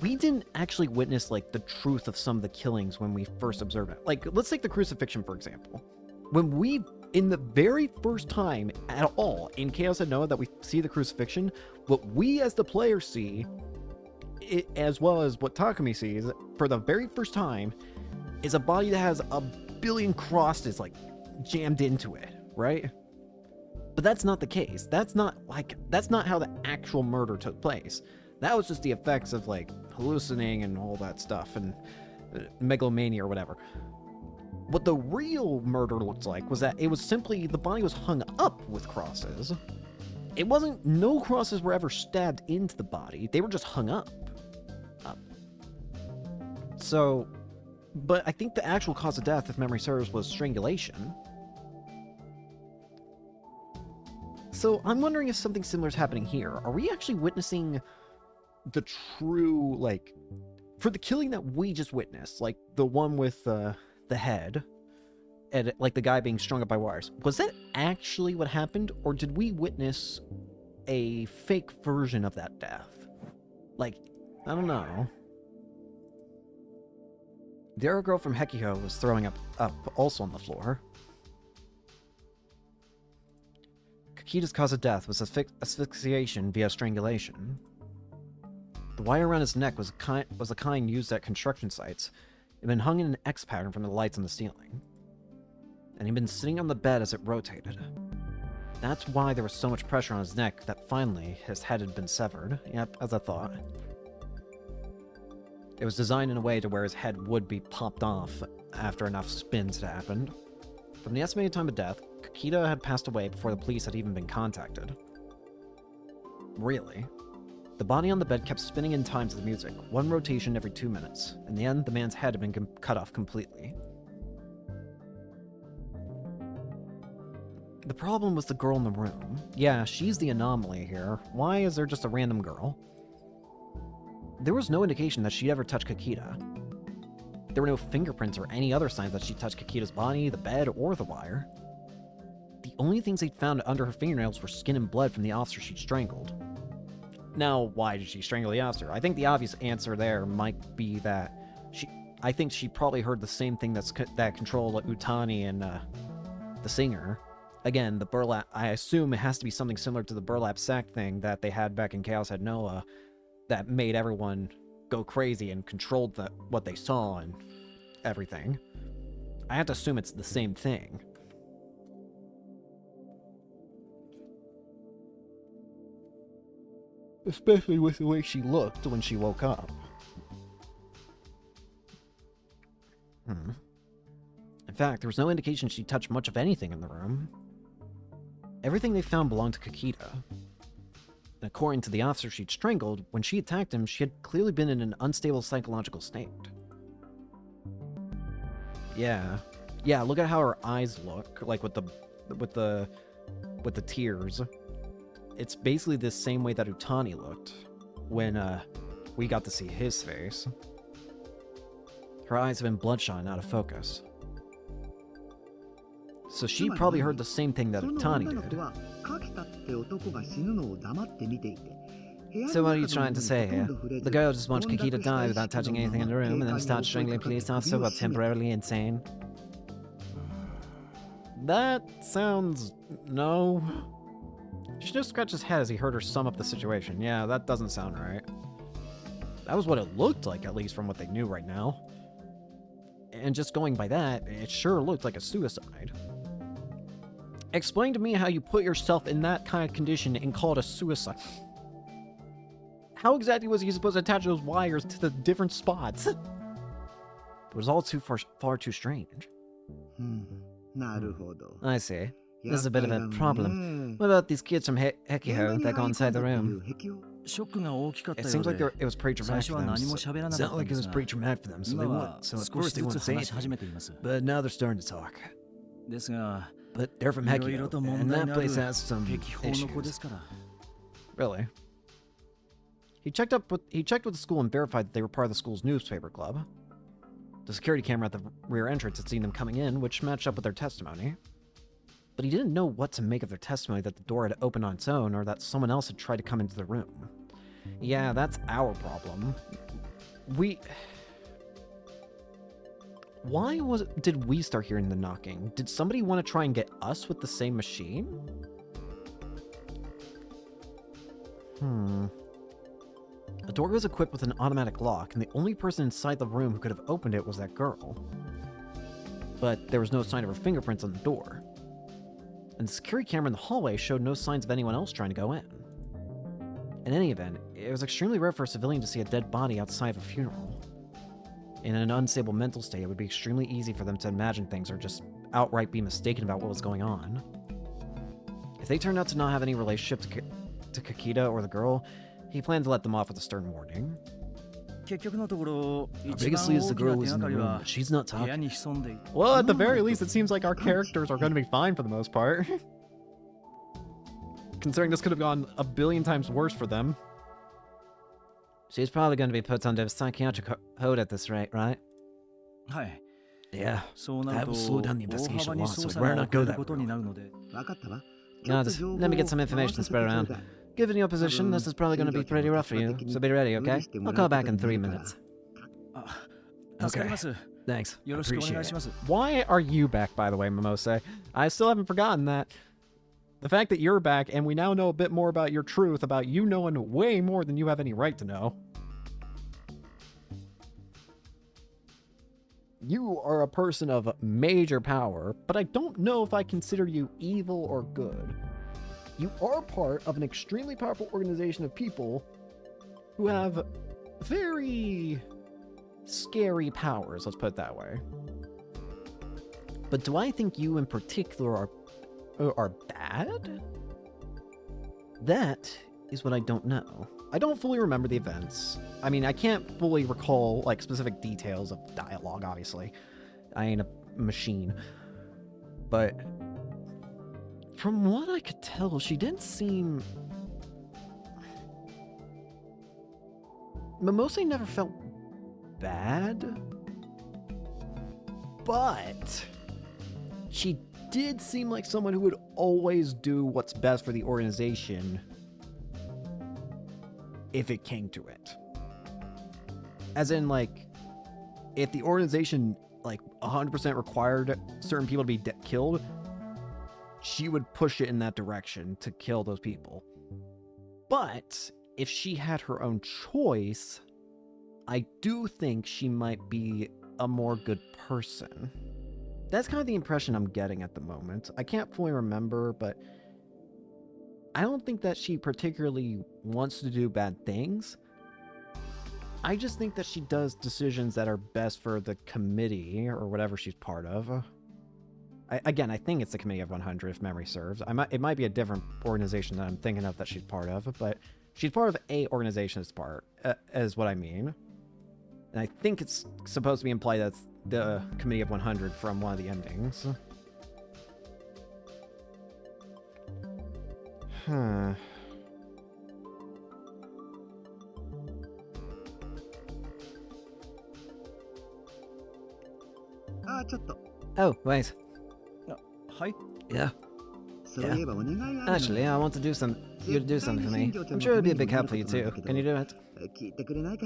we didn't actually witness, like, the truth of some of the killings when we first observed it. Like, let's take the crucifixion, for example. When we, in the very first time at all in Chaos Head Noah that we see the crucifixion, what we as the player see, as well as what Takumi sees, for the very first time, is a body that has a billion crosses, like, jammed into it, right? But that's not the case. That's not how the actual murder took place. That was just the effects of, like, hallucinating and all that stuff, and megalomania or whatever. What the real murder looked like was that it was simply the body was hung up with crosses. It wasn't, no crosses were ever stabbed into the body. They were just hung up. So, but I think the actual cause of death, if memory serves, was strangulation. So I'm wondering if something similar is happening here. Are we actually witnessing the true, like, for the killing that we just witnessed, like the one with the head, and like the guy being strung up by wires, was that actually what happened, or did we witness a fake version of that death? Like, I don't know. The other girl from Hekiho was throwing up also on the floor. Kakita's cause of death was asphyxiation via strangulation. The wire around his neck was a kind used at construction sites. It had been hung in an X pattern from the lights on the ceiling. And he'd been sitting on the bed as it rotated. That's why there was so much pressure on his neck that finally his head had been severed. Yep, as I thought. It was designed in a way to where his head would be popped off after enough spins had happened. From the estimated time of death, Kakita had passed away before the police had even been contacted. Really? The body on the bed kept spinning in time to the music, one rotation every 2 minutes. In the end, the man's head had been cut off completely. The problem was the girl in the room. Yeah, she's the anomaly here. Why is there just a random girl? There was no indication that she'd ever touched Kakita. There were no fingerprints or any other signs that she touched Kakita's body, the bed, or the wire. The only things they'd found under her fingernails were skin and blood from the officer she'd strangled. Now, why did she strangle the officer? I think the obvious answer there might be that I think she probably heard the same thing that controlled Utani and the singer. Again, the burlap, I assume it has to be something similar to the burlap sack thing that they had back in Chaos Head Noah that made everyone go crazy and controlled what they saw and everything. I have to assume it's the same thing. Especially with the way she looked when she woke up. In fact, there was no indication she touched much of anything in the room. Everything they found belonged to Kakita. And according to the officer she'd strangled, when she attacked him, she had clearly been in an unstable psychological state. Yeah, look at how her eyes look, like with the tears. It's basically the same way that Utani looked when we got to see his face. Her eyes have been bloodshot and out of focus. So she probably heard the same thing that Utani did. So what are you trying to say here? The girl just watched Kakita die without touching anything in the room and then started strangling a police officer while temporarily insane? That sounds... no. She just scratched his head as he heard her sum up the situation. Yeah, that doesn't sound right. That was what it looked like, at least from what they knew right now. And just going by that, it sure looked like a suicide. Explain to me how you put yourself in that kind of condition and call it a suicide. How exactly was he supposed to attach those wires to the different spots? It was all far too strange. I see. This is a bit of a problem. What about these kids from Hekiho that got inside the room? It seems like it was pretty traumatic for them. It sounded like it was pretty traumatic for them, so of course they wouldn't say anything. But now they're starting to talk. But they're from Hekiho, and that place has some issues. Really? He checked with the school and verified that they were part of the school's newspaper club. The security camera at the rear entrance had seen them coming in, which matched up with their testimony. But he didn't know what to make of their testimony that the door had opened on its own or that someone else had tried to come into the room. Yeah, that's our problem. Why did we start hearing the knocking? Did somebody want to try and get us with the same machine? The door was equipped with an automatic lock, and the only person inside the room who could have opened it was that girl. But there was no sign of her fingerprints on the door. And the security camera in the hallway showed no signs of anyone else trying to go in. In any event, it was extremely rare for a civilian to see a dead body outside of a funeral. In an unstable mental state, it would be extremely easy for them to imagine things or just outright be mistaken about what was going on. If they turned out to not have any relationship to Kakita or the girl, he planned to let them off with a stern warning. Our biggest lead is the girl who's in the room, but she's not talking. Well, at the very least, it seems like our characters are going to be fine for the most part. Considering this could have gone a billion times worse for them. She's probably going to be put under psychiatric hold at this rate, right? Yeah, that will slow down the investigation a lot, so we'd rather not go that route. Now, just let me get some information spread around. Given your position, this is probably going to be pretty rough for you, so be ready, okay? I'll call back in 3 minutes. Okay, thanks. Appreciate it. Why are you back, by the way, Mimose? I still haven't forgotten that. The fact that you're back, and we now know a bit more about your truth, about you knowing way more than you have any right to know. You are a person of major power, but I don't know if I consider you evil or good. you are part of an extremely powerful organization of people who have very scary powers, let's put it that way. But do I think you in particular are bad? That is what I don't know. I don't fully remember the events. I mean, I can't fully recall, like, specific details of dialogue, obviously. I ain't a machine. But from what I could tell, she didn't seem... Mostly never felt bad. But she did seem like someone who would always do what's best for the organization if it came to it. As in, like, if the organization, like, 100% required certain people to be killed, she would push it in that direction to kill those people. But if she had her own choice, I do think she might be a more good person. That's kind of the impression I'm getting at the moment. I can't fully remember, but I don't think that she particularly wants to do bad things. I just think that she does decisions that are best for the committee, or whatever she's part of. Again, I think it's the Committee of 100, if memory serves. It might be a different organization that I'm thinking of that she's part of, but she's part of a organization as what I mean. And I think it's supposed to be implied that's the Committee of 100 from one of the endings. Huh. Oh, wait. Hi. Yeah. Actually, I want to do you to do something for me. I'm sure it'd be a big help for you too. Can you do it?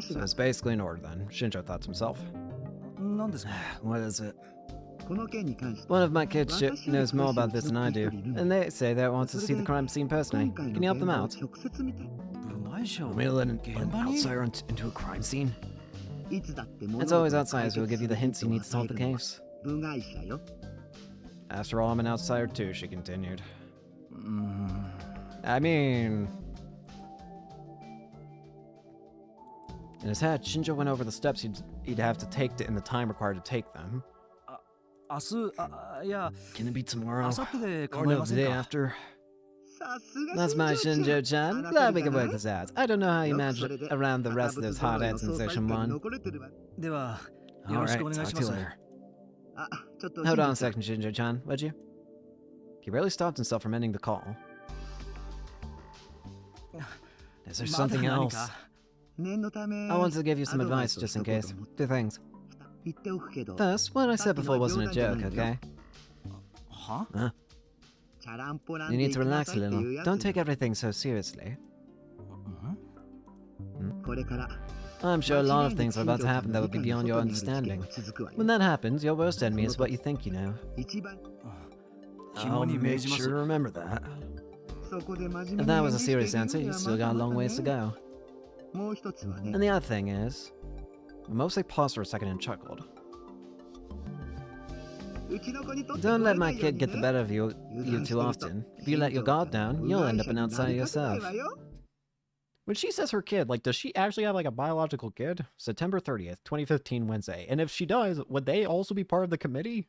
So it's basically in order then. Shinjo thought to himself. What is it? One of my kids knows more about this than I do, and they say they want to see the crime scene personally. Can you help them out? Want me to let an outsider into a crime scene? It's always outsiders who will give you the hints you need to solve the case. After all, I'm an outsider too, she continued. I mean... In his head, Shinjo went over the steps he'd have to take in the time required to take them. Can it be tomorrow? Or no, the day after? That's my Shinjo-chan. Glad we can work this out. I don't know how you manage around the rest of those hotheads in Section 1. Alright, talk to you later. Hold on a second, Shinjo-chan, would you? He barely stopped himself from ending the call. Is there something else? I wanted to give you some advice, just in case. Two things. First, what I said before wasn't a joke, okay? Huh? You need to relax a little. Don't take everything so seriously. I'm sure a lot of things are about to happen that will be beyond your understanding. When that happens, your worst enemy is what you think you know. I'll make sure to remember that. If that was a serious answer, you still got a long ways to go. And the other thing is... Mostly paused for a second and chuckled. Don't let my kid get the better of you too often. If you let your guard down, you'll end up an outsider yourself. When she says her kid, like, does she actually have, like, a biological kid? September 30th, 2015, Wednesday. And if she does, would they also be part of the committee?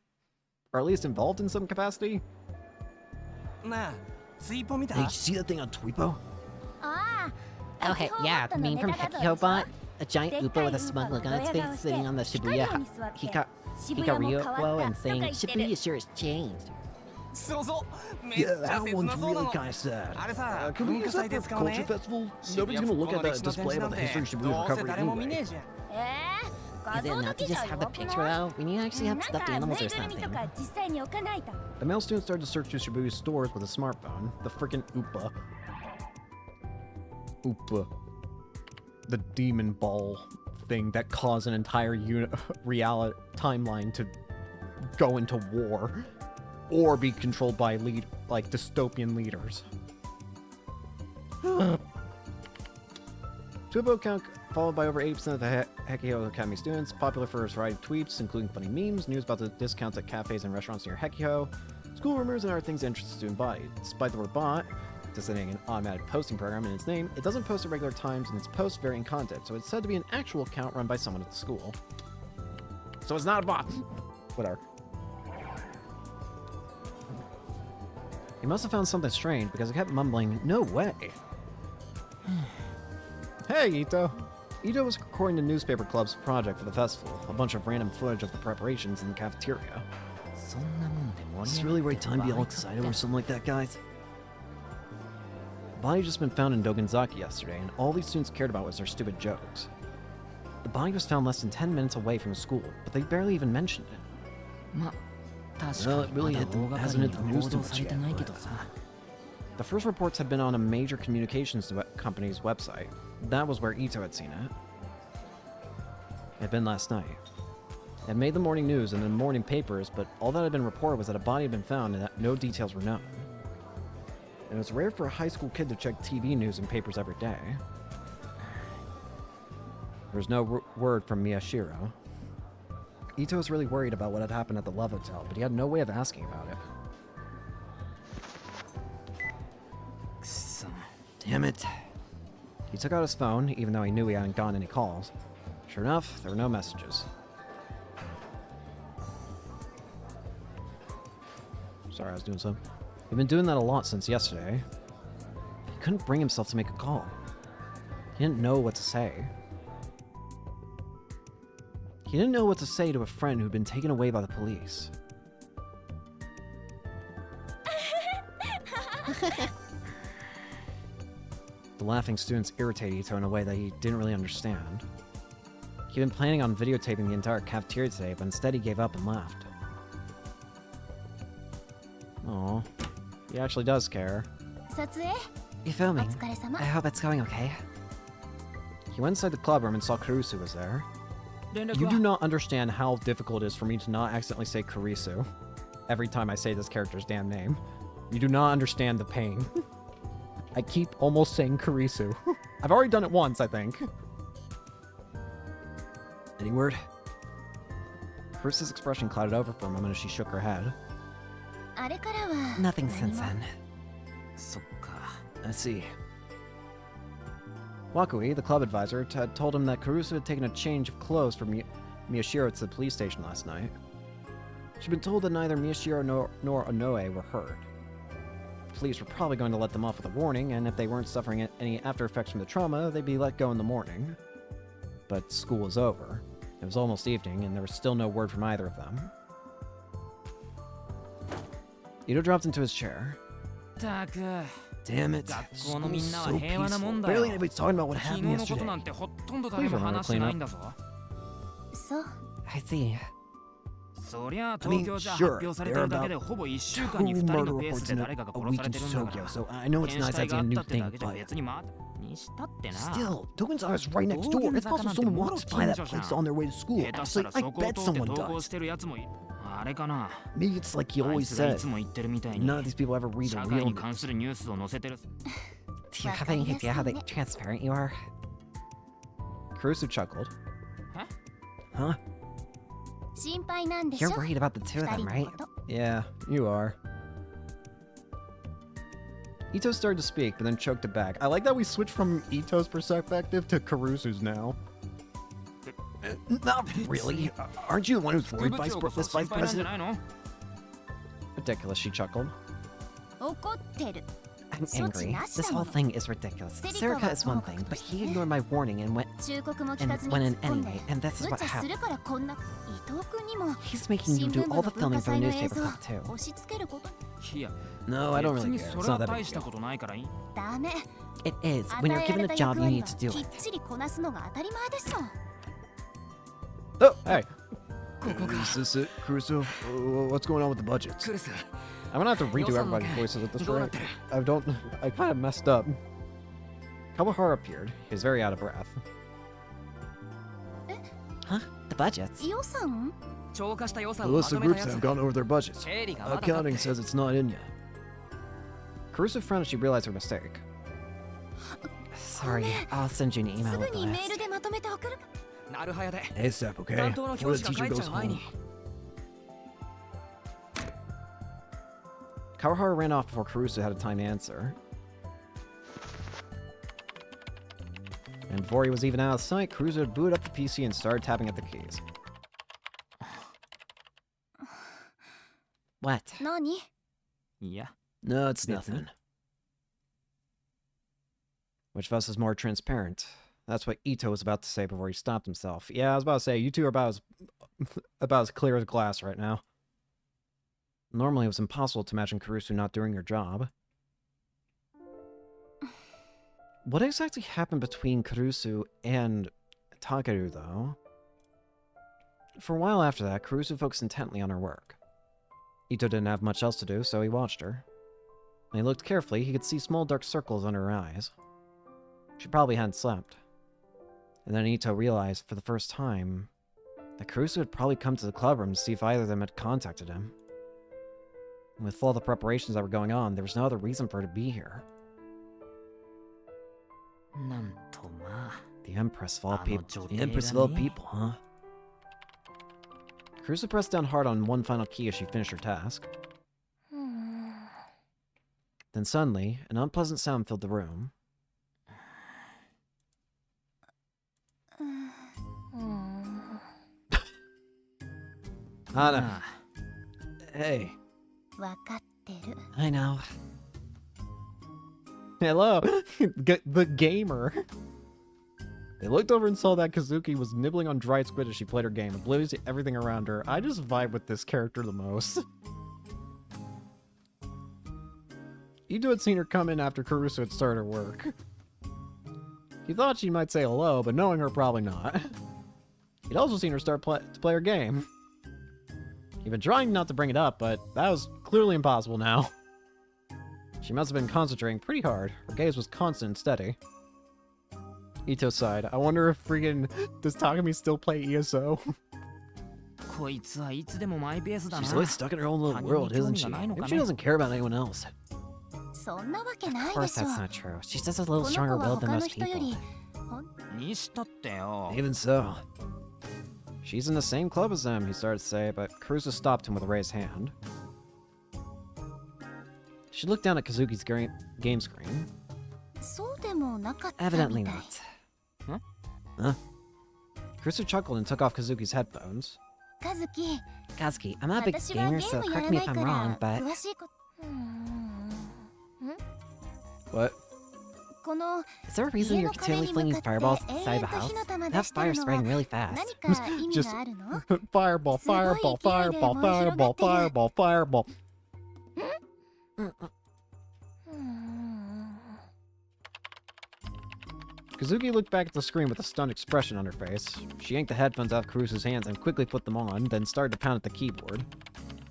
Or at least involved in some capacity? Hey, did you see that thing on Tweepo? Oh, hey, yeah, the meme from Hekihobot? A giant Upa with a smug look on its face sitting on the Shibuya Hikaryuo and saying, Shibuya sure has changed. Yeah, that one's really kind of sad. Can we use that for Culture Festival? Nobody's gonna look at that display about the history of Shibuya recovery anyway. Is it enough to just have the picture though? We need to actually have stuffed animals or something. The male student started to search through Shibuya's stores with a smartphone. The frickin' Upa. The demon ball thing that caused an entire reality timeline to go into war or be controlled by dystopian leaders. Twitter account followed by over 80% of the Hekihou Academy students, popular for its variety of tweets, including funny memes, news about the discounts at cafes and restaurants near Hekihou, school rumors, and other things interested in student body. Despite the word bot, practicing an automatic posting program in its name, it doesn't post at regular times and its posts vary in content, so it's said to be an actual account run by someone at the school. So it's not a bot. Whatever. He must have found something strange because it kept mumbling, "No way." Hey, Ito. Ito was recording the newspaper club's project for the festival, a bunch of random footage of the preparations in the cafeteria. Is this really the right time to be all excited or something like that, guys? The body had just been found in Doganzaki yesterday, and all these students cared about was their stupid jokes. The body was found less than 10 minutes away from the school, but they barely even mentioned it. Well, it really hasn't hit the news too much yet. The first reports had been on a major communications company's website. That was where Ito had seen it. It had been last night. It had made the morning news and the morning papers, but all that had been reported was that a body had been found and that no details were known. And it was rare for a high school kid to check TV news and papers every day. There was no word from Miyashiro. Ito was really worried about what had happened at the Love Hotel, but he had no way of asking about it. Damn it. He took out his phone, even though he knew he hadn't gotten any calls. Sure enough, there were no messages. Sorry, I was doing something. He'd been doing that a lot since yesterday. He couldn't bring himself to make a call. He didn't know what to say. He didn't know what to say to a friend who'd been taken away by the police. The laughing students irritated Ito in a way that he didn't really understand. He'd been planning on videotaping the entire cafeteria today, but instead he gave up and left. Aw, he actually does care. You filming? I hope it's going okay. He went inside the club room and saw Kurusu was there. You do not understand how difficult it is for me to not accidentally say Kurisu every time I say this character's damn name. You do not understand the pain. I keep almost saying Kurisu. I've already done it once, I think. Any word? Kurisu's expression clouded over for a moment as she shook her head. Nothing since then. I see. Wakui, the club advisor, had told him that Kurusu had taken a change of clothes from Miyashiro to the police station last night. She'd been told that neither Miyashiro nor Onoe were hurt. The police were probably going to let them off with a warning, and if they weren't suffering any after effects from the trauma, they'd be let go in the morning. But school was over. It was almost evening, and there was still no word from either of them. Ito dropped into his chair. Damn it. School's so peaceful. Barely anybody's talking about what happened yesterday. Please remember to clean up. I see. I mean, sure, there are about 2 murder reports in a week in Tokyo, so I know it's nice having a new thing, but... Still, Dogan's is right next door. It's possible someone walks by that place on their way to school. Actually, I bet someone does. Maybe it's like he always said. None of these people ever read the real news. Do you have any idea how transparent you are? Kurusu chuckled. Huh? You're worried about the two of them, right? Yeah, you are. Ito started to speak, but then choked it back. I like that we switched from Ito's perspective to Kurusu's now. Not really. Aren't you the one who's worried by this vice president? Ridiculous, she chuckled. I'm angry. This whole thing is ridiculous. Sarika is one thing, but he ignored my warning and went in anyway, and this is what happened. He's making you do all the filming for the newspaper club, too. No, I don't really care. It's not that big a deal. It is. When you're given a job, you need to do it. Oh, hey. Is this it, Kurusu? What's going on with the budgets? I'm gonna have to redo everybody's voices at this rate. I kind of messed up. Kawahara appeared. He was very out of breath. Huh? The budgets? The list of groups that have gone over their budgets. Accounting says it's not in yet. Kurusu frowned as she realized her mistake. Sorry, I'll send you an email with the list. ASAP, okay? Before the teacher goes home. Kawahara ran off before Kurusu had a time to answer. And before he was even out of sight, Kurusu had booted up the PC and started tapping at the keys. What? 何？ いや、 No, it's That's nothing. Which of us is more transparent? That's what Ito was about to say before he stopped himself. Yeah, I was about to say, you two are about as clear as glass right now. Normally, it was impossible to imagine Kurusu not doing her job. What exactly happened between Kurusu and Takeru, though? For a while after that, Kurusu focused intently on her work. Ito didn't have much else to do, so he watched her. When he looked carefully, he could see small dark circles under her eyes. She probably hadn't slept. And then Ito realized, for the first time, that Kurusu had probably come to the clubroom to see if either of them had contacted him. And with all the preparations that were going on, there was no other reason for her to be here. なんとまあ。 The Empress of all people. The あの女帝がね。 Empress of all people, huh? Kurusu pressed down hard on one final key as she finished her task. Then suddenly, an unpleasant sound filled the room. Hana. あ Hey. わかってる。 I know. Hello, the gamer. They looked over and saw that Kazuki was nibbling on dried squid as she played her game, oblivious to everything around her. I just vibe with this character the most. Ito had seen her come in after Kurusu had started her work. He thought she might say hello, but knowing her, probably not. He'd also seen her start to play her game. He'd been trying not to bring it up, but that was clearly impossible now. She must have been concentrating pretty hard. Her gaze was constant and steady. Ito sighed. I wonder if friggin' does Takumi still play ESO? こいつはいつでもマイペースだな。 She's always stuck in her own little world, isn't she? Maybe she doesn't care about anyone else. そんなわけな Of いで course しょ。 that's not true. She's just a little この stronger 子は willed than 他の most 人よ people. り。にしたってよ。 Even so. She's in the same club as them, he started to say, but Kurusu stopped him with a raised hand. She looked down at Kazuki's game screen. そうでもなかった Evidently みたい。 not. Huh? Kurusu chuckled and took off Kazuki's headphones. カズキ、 Kazuki, I'm not a big 私はゲ gamer, ー so ムや correct ら me ない if か I'm ら wrong, but 詳しいこと。What? この is there a reason 家 you're の壁 continually に flinging 向か fireballs って inside 永 the 遠と house? 火の玉 That 出してる fire's の spreading は really fast. 何か意味 Just- があるの？ Fireball, すごい fireball, 勢いで fireball, 燃え広が fireball, ってる。 fireball, fireball. Kazuki looked back at the screen with a stunned expression on her face. She yanked the headphones out of Kurusu's hands and quickly put them on, then started to pound at the keyboard.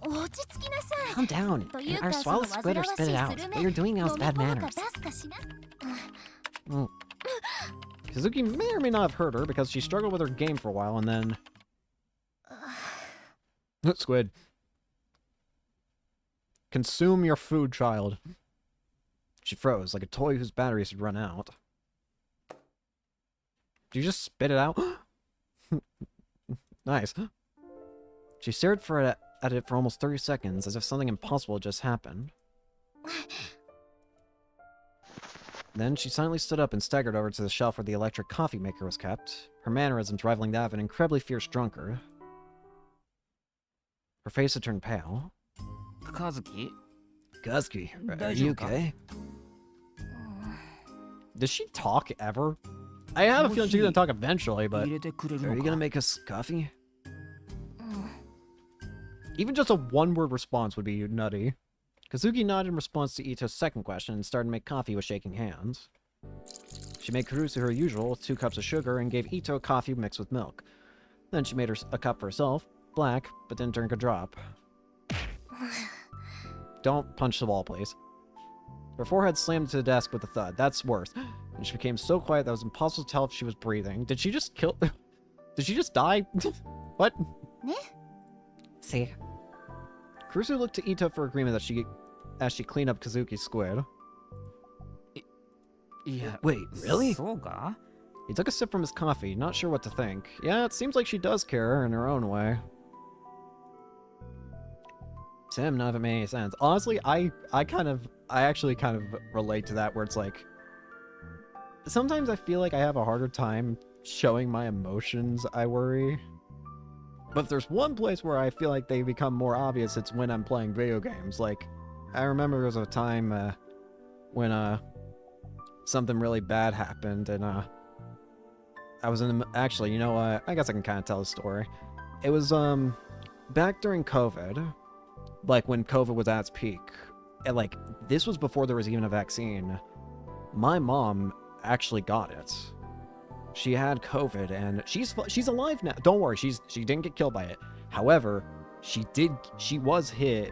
落ち着きなさい。 Calm down. という Or か、そ swallow の the 煩 squid わ or しい spit it out. スル What メ、 you're doing 飲 now is み bad 物か manners. 出すかしな。 Kazuki may or may not have heard her because she struggled with her game for a while and then... Squid. Consume your food, child. She froze, like a toy whose batteries had run out. Did you just spit it out? Nice. She stared at it for almost 30 seconds, as if something impossible had just happened. Then she silently stood up and staggered over to the shelf where the electric coffee maker was kept, her mannerisms rivaling that of an incredibly fierce drunkard. Her face had turned pale. カズキ、 Kazuki, are 大丈 you 夫か？ okay? Does she talk ever? I have a feeling she's gonna talk eventually, but 入れてくれる are の you か gonna make us coffee? Even just a one-word response would be nutty. Kazuki nodded in response to Ito's second question and started to make coffee with shaking hands. She made Kurusu her usual with 2 cups of sugar and gave Ito coffee mixed with milk. Then she made her a cup for herself, black, but didn't drink a drop. Don't punch the wall, please. Her forehead slammed into the desk with a thud. That's worse. And she became so quiet that it was impossible to tell if she was breathing. Did she just kill... Did she just die? What? ね？ See? Kurusu looked to Ito for agreement as she cleaned up Kazuki's squid. いや、 Wait, really? そうか？ He took a sip from his coffee, not sure what to think. Yeah, it seems like she does care in her own way. To him, none of it made any sense. Honestly, I actually kind of relate to that, where it's like, sometimes I feel like I have a harder time showing my emotions, I worry. But if there's one place where I feel like they become more obvious, it's when I'm playing video games. Like, I remember there was a time when something really bad happened, and I was in the, actually, you know what? I guess I can kind of tell the story. It was back during COVID, like when COVID was at its peak, and like this was before there was even a vaccine. My mom actually got it. She had COVID, and she's alive now. Don't worry, she didn't get killed by it. However, she was hit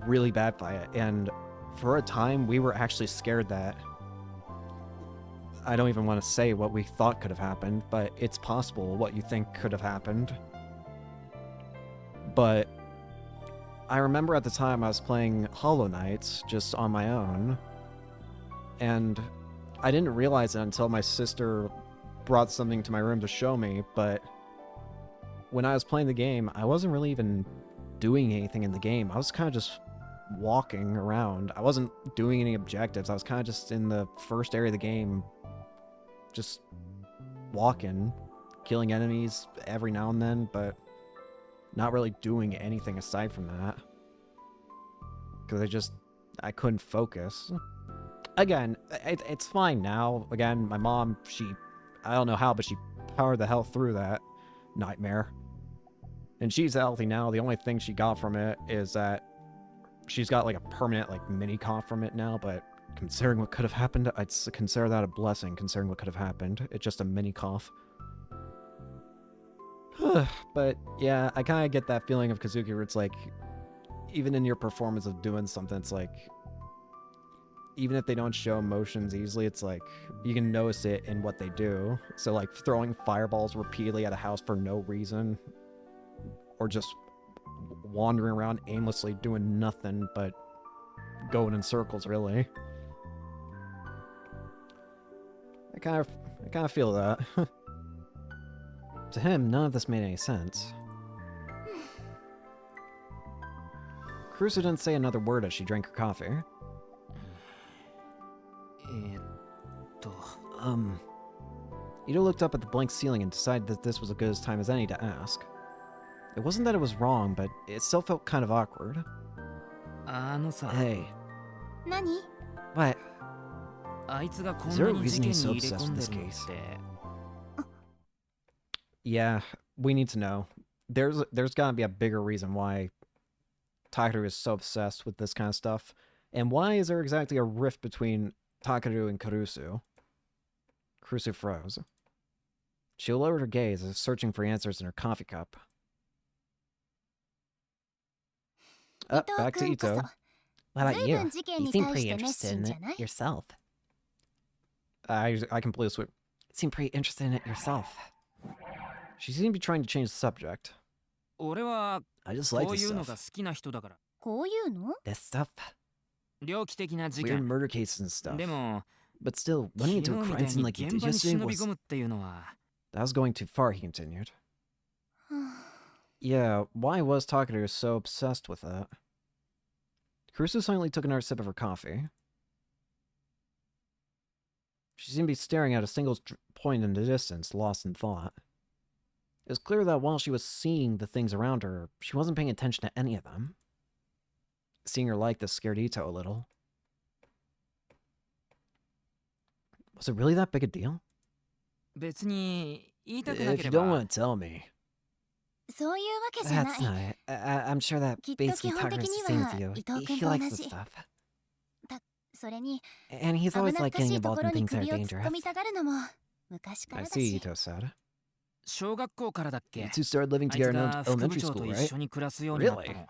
really bad by it, and for a time we were actually scared that, I don't even want to say what we thought could have happened, but it's possible what you think could have happened. But I remember at the time I was playing Hollow Knight just on my own, and I didn't realize it until my sister brought something to my room to show me, but when I was playing the game, I wasn't really even doing anything in the game. I was kind of just walking around. I wasn't doing any objectives. I was kind of just in the first area of the game, just walking, killing enemies every now and then, but not really doing anything aside from that. Because I couldn't focus. Again, it's fine now. Again, my mom, I don't know how, but she powered the hell through that nightmare. And she's healthy now. The only thing she got from it is that she's got like a permanent like mini cough from it now, but considering what could have happened, I'd consider that a blessing, considering what could have happened. It's just a mini cough. But yeah, I kind of get that feeling of Kazuki where it's like, even in your performance of doing something, it's like, even if they don't show emotions easily, it's like, you can notice it in what they do. So like throwing fireballs repeatedly at a house for no reason, or just wandering around aimlessly doing nothing but going in circles, really. I kind of feel that. To him, none of this made any sense. Crusoe didn't say another word as she drank her coffee. Ito looked up at the blank ceiling and decided that this was as good a time as any to ask. It wasn't that it was wrong, but it still felt kind of awkward. Hey. Nani? What? あいつがこん Is な there a に reason 事件 he's so に入れ obsessed 込ん with で this るのっ case? て Yeah, we need to know. There's gotta be a bigger reason why Takeru is so obsessed with this kind of stuff. And why is there exactly a rift between Takeru and Kurusu? Kurusu froze. She lowered her gaze as if searching for answers in her coffee cup. Back to Ito. What about you? You seem pretty interested in it yourself. I completely switched. Seem pretty interested in it yourself. She seemed to be trying to change the subject. 俺は I just こ like う this いうのが stuff. 好きな人だから。こういうの？ This stuff? 猟奇的な事 Weird 件。 murder cases and stuff. でも、 But still, 昨 running 日 into a み crime たい scene に like you 現 did 場に yesterday 忍び was... 込むっていうのは。 That was going too far, he continued. は Yeah, why was Takeru so obsessed with that? Kurusu silently took another sip of her coffee. She seemed to be staring at a single point in the distance, lost in thought. It was clear that while she was seeing the things around her, she wasn't paying attention to any of them. Seeing her like this scared Ito a little. Was it really that big a deal? 別に言いたくな If け you れ don't ば want to tell me. そういうわけじゃな That's い。 not. I'm sure that きっと basically 基本 Takeru's 的 the に same は as you. 伊藤 He 君と likes 同 this じ。 stuff. それに And he's 危 always なっ like かし getting いと involved ころ in に things that 首 are を突っ込み dangerous. たがるのも昔か I らだ see, し。 Ito said. 小学校からだっ You け two started living あいつ together in が副部 elementary 長 school, と一 right? 緒に暮らすようになったの。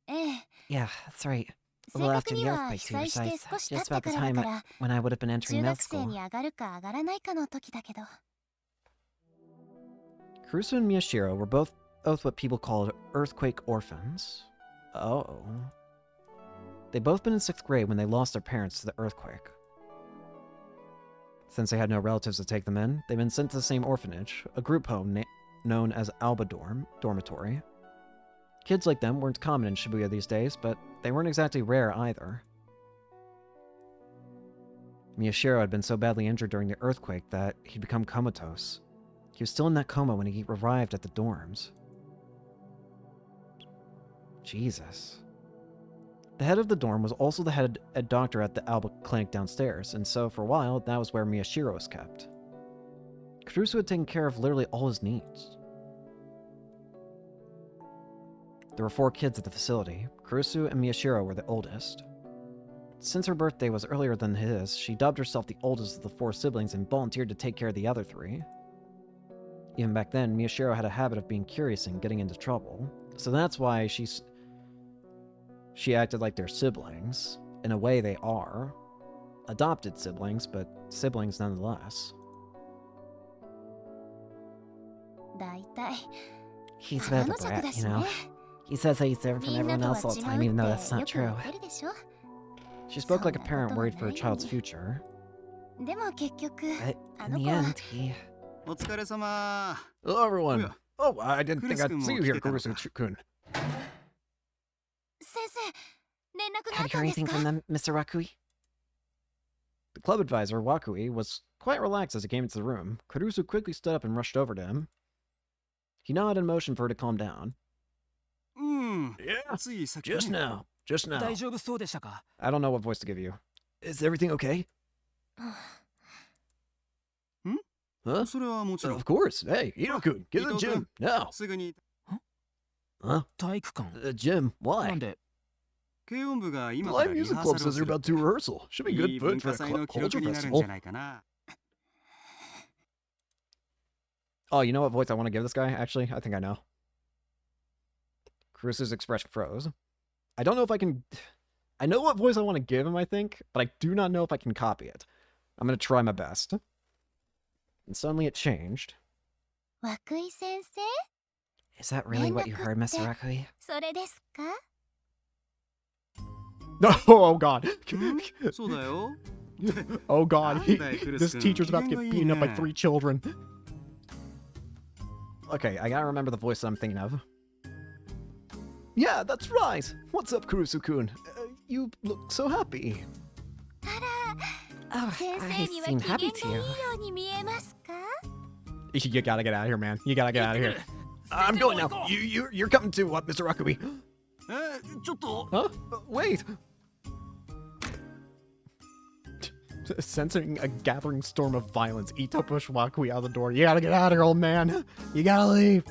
ええ。 Yeah, that's right. A 正 little 確 after に the は earthquake 被 to your 災して size. 少し経 Just った about the からだ time から when I would have been 中 entering middle 学生 school. に上がるか上がらないかの時だけど。 Kurusu and Miyashiro were both what people called earthquake orphans. Oh. They'd both been in 6th grade when they lost their parents to the earthquake. Since they had no relatives to take them in, they'd been sent to the same orphanage, a group home known as Alba Dormitory. Kids like them weren't common in Shibuya these days, but they weren't exactly rare either. Miyashiro had been so badly injured during the earthquake that he'd become comatose. He was still in that coma when he arrived at the dorms. Jesus. The head of the dorm was also the head doctor at the Alba clinic downstairs, and so for a while, that was where Miyashiro was kept. Kurusu had taken care of literally all his needs. There were 4 kids at the facility. Kurusu and Miyashiro were the oldest. Since her birthday was earlier than his, she dubbed herself the oldest of the 4 siblings and volunteered to take care of the other 3. Even back then, Miyashiro had a habit of being curious and getting into trouble, so that's why she acted like they're siblings. In a way, they are. Adopted siblings, but siblings nonetheless. He's a bit of a brat, you know. He says that he's different from everyone else all the time, even though that's not true. She spoke like a parent worried for her child's future. But in the end, he... Hello, everyone. Oh, I didn't think I'd see you here, Kurusu-kun. Have you heard anything from them, Mr. Rakui? The club advisor, Wakui, was quite relaxed as he came into the room. Kurusu quickly stood up and rushed over to him. He nodded in motion for her to calm down. Yeah, just now. Just now. 大丈夫そうでしたか I don't know what voice to give you. Is everything okay? Huh? Of course. Hey, Ito-kun, get to the gym. Now. Huh? 体育館 Gym. な Why? んで The live music club says they're about to do rehearsal. Should be good food for a culture festival. Oh, you know what voice I want to give this guy? Actually, I think I know. Kurusu's expression froze. I don't know if I can... I know what voice I want to give him, I think, but I do not know if I can copy it. I'm going to try my best. And suddenly it changed. Is that really what you heard, Mr. Rakui? Oh, God. Oh, God. This teacher's about to get beaten up by 3 children. Okay, I gotta remember the voice that I'm thinking of. Yeah, that's right. What's up, Kurusu-kun? You look so happy. Oh, I seem happy to. You gotta get out of here, man. You gotta get out of here. I'm going now. You're coming too, what, Mr. Rakui? ちょっと Huh? Wait. Sensing a gathering storm of violence, Ito pushed Wakui out the door. You gotta get out of here, old man. You gotta leave.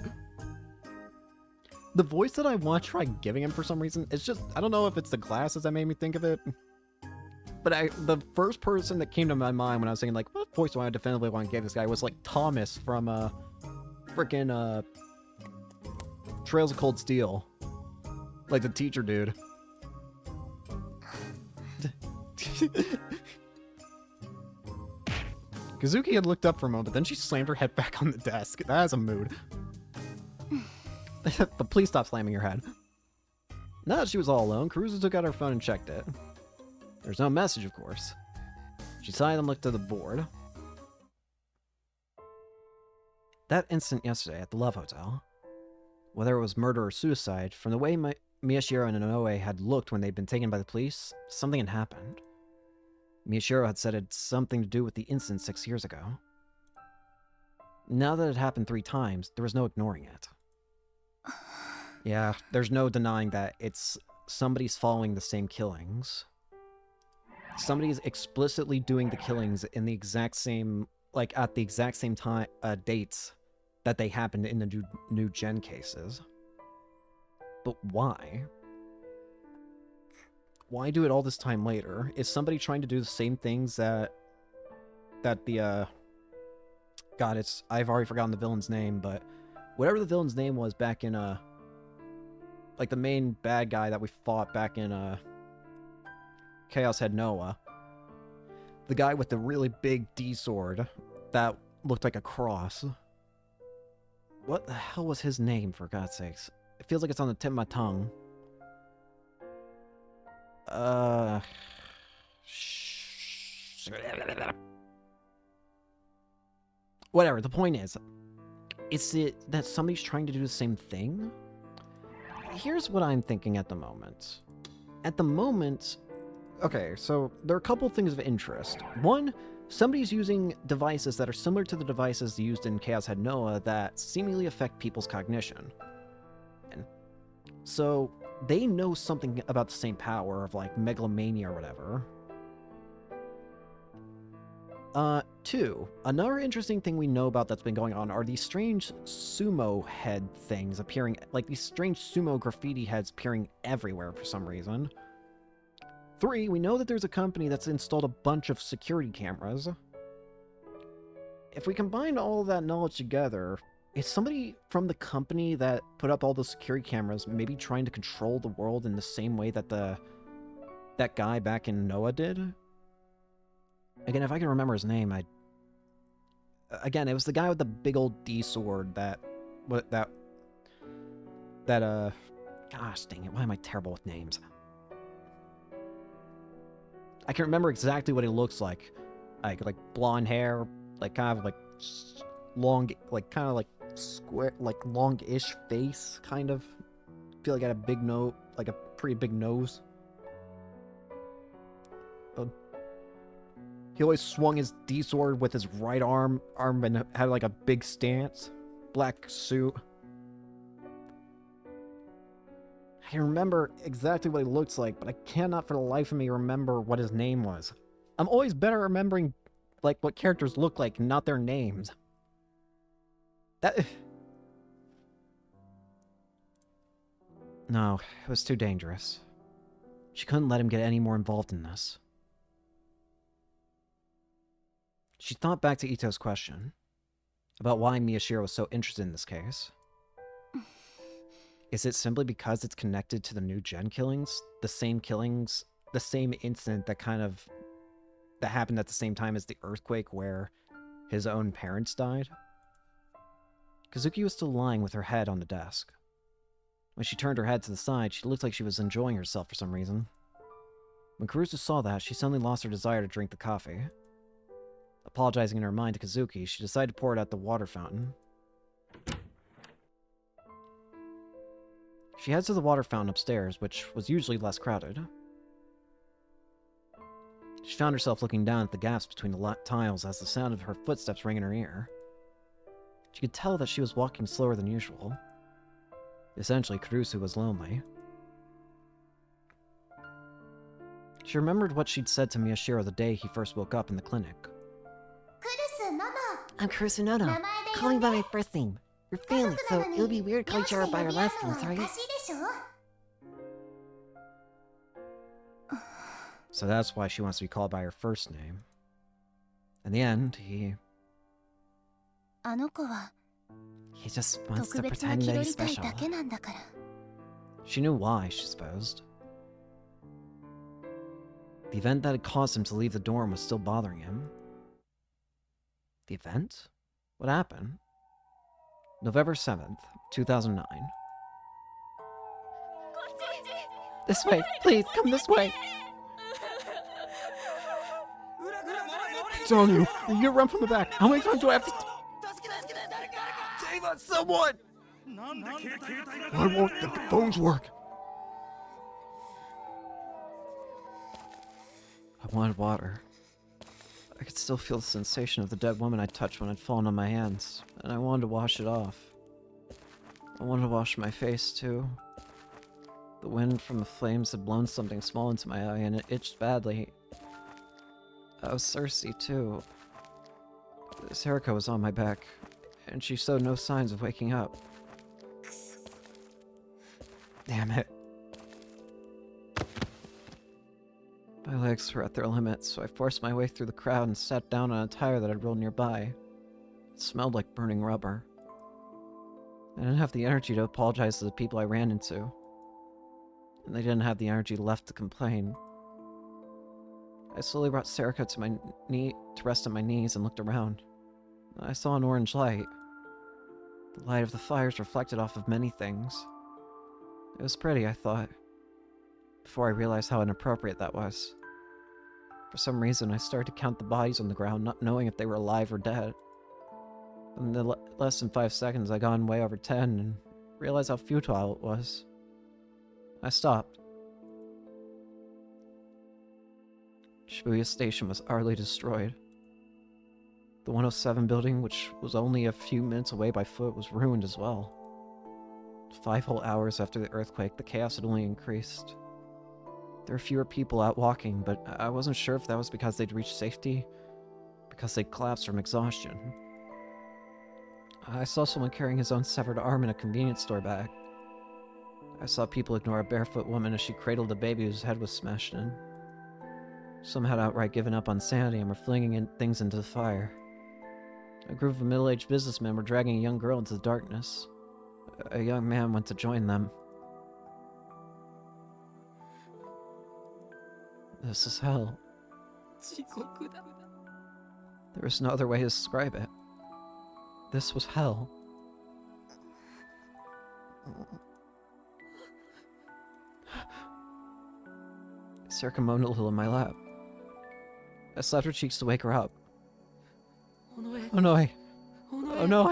The voice that I want to try giving him for some reason, it's just, I don't know if it's the glasses that made me think of it. But the first person that came to my mind when I was thinking, like, what voice do I definitively want to give this guy was, like, Thomas from, frickin', Trails of Cold Steel. Like, the teacher dude. Kazuki had looked up for a moment, but then she slammed her head back on the desk. That has a mood. But please stop slamming your head. Now that she was all alone, Kurusu took out her phone and checked it. There's no message, of course. She sighed and looked at the board. That instant yesterday at the Love Hotel, whether it was murder or suicide, from the way Miyashiro and Inoue had looked when they'd been taken by the police, something had happened. Miyashiro had said it had something to do with the incident 6 years ago. Now that it happened 3 times, there was no ignoring it. Yeah, there's no denying that it's somebody's following the same killings. Somebody's explicitly doing the killings in the exact same, like, at the exact same time, dates that they happened in the new gen cases. But why? Why do it all this time later? Is somebody trying to do the same things that the, God, I've already forgotten the villain's name, but whatever the villain's name was back in, like the main bad guy that we fought back in, Chaos Head Noah. The guy with the really big D sword that looked like a cross. What the hell was his name, for God's sakes? It feels like it's on the tip of my tongue. Whatever, the point is it that somebody's trying to do the same thing? Here's what I'm thinking at the moment. At the moment, Okay, so there are a couple things of interest. One, somebody's using devices that are similar to the devices used in Chaos Head Noah that seemingly affect people's cognition. And so they know something about the same power of, like, megalomania or whatever. Two, another interesting thing we know about that's been going on are these strange sumo head things appearing, like these strange sumo graffiti heads appearing everywhere for some reason. Three, we know that there's a company that's installed a bunch of security cameras. If we combine all of that knowledge together, is somebody from the company that put up all the security cameras maybe trying to control the world in the same way that that guy back in Noah did? Again, if I can remember his name, again, it was the guy with the big old D sword gosh dang it, why am I terrible with names? I can remember exactly what he looks like. Like blonde hair, like kind of like long, like kind of like square, like long-ish face, kind of. I feel like he had a big nose, like a pretty big nose. He always swung his D-sword with his right arm and had like a big stance. Black suit. I can remember exactly what he looks like, but I cannot for the life of me remember what his name was. I'm always better remembering, like, what characters look like, not their names. No, it was too dangerous. She couldn't let him get any more involved in this. She thought back to Ito's question about why Miyashiro was so interested in this case. Is it simply because it's connected to the new gen killings? The same incident that happened at the same time as the earthquake where his own parents died? Kazuki was still lying with her head on the desk. When she turned her head to the side, she looked like she was enjoying herself for some reason. When Karusu saw that, she suddenly lost her desire to drink the coffee. Apologizing in her mind to Kazuki, she decided to pour it at the water fountain. She heads to the water fountain upstairs, which was usually less crowded. She found herself looking down at the gaps between the tiles as the sound of her footsteps rang in her ear. She could tell that she was walking slower than usual. Essentially, Karusu was lonely. She remembered what she'd said to Miyashiro the day he first woke up in the clinic. I'm Karusu Nono. Call me by my first name. We're family, so it would be weird calling each other by our last names, right? So that's why she wants to be called by her first name. In the end, he just wants to pretend that he's special. She knew why, she supposed. The event that had caused him to leave the dorm was still bothering him. The event? What happened? November 7th, 2009. This way, please, come this way! It's on you! You run from the back! How many times do I have to... Save us, someone! Why won't the phones work? I wanted water. I could still feel the sensation of the dead woman I touched when I'd fallen on my hands, and I wanted to wash it off. I wanted to wash my face, too. The wind from the flames had blown something small into my eye, and it itched badly. I was thirsty, too. Sarika was on my back, and she showed no signs of waking up. Damn it. My legs were at their limit, so I forced my way through the crowd and sat down on a tire that had rolled nearby. It smelled like burning rubber. I didn't have the energy to apologize to the people I ran into. And they didn't have the energy left to complain. I slowly brought Sarika to rest on my knees and looked around. I saw an orange light. The light of the fires reflected off of many things. It was pretty, I thought, before I realized how inappropriate that was. For some reason, I started to count the bodies on the ground, not knowing if they were alive or dead. In less than 5 seconds, I got way over 10 and realized how futile it was. I stopped. Shibuya Station was utterly destroyed. The 107 building, which was only a few minutes away by foot, was ruined as well. 5 whole hours after the earthquake, the chaos had only increased. There were fewer people out walking, but I wasn't sure if that was because they'd reached safety, because they'd collapsed from exhaustion. I saw someone carrying his own severed arm in a convenience store bag. I saw people ignore a barefoot woman as she cradled a baby whose head was smashed in. Some had outright given up on sanity and were flinging things into the fire. A group of middle-aged businessmen were dragging a young girl into the darkness. A young man went to join them. This is hell. There is no other way to describe it. This was hell. Circa moaned a little in my lap. I slapped her cheeks to wake her up. Oh no, oh no,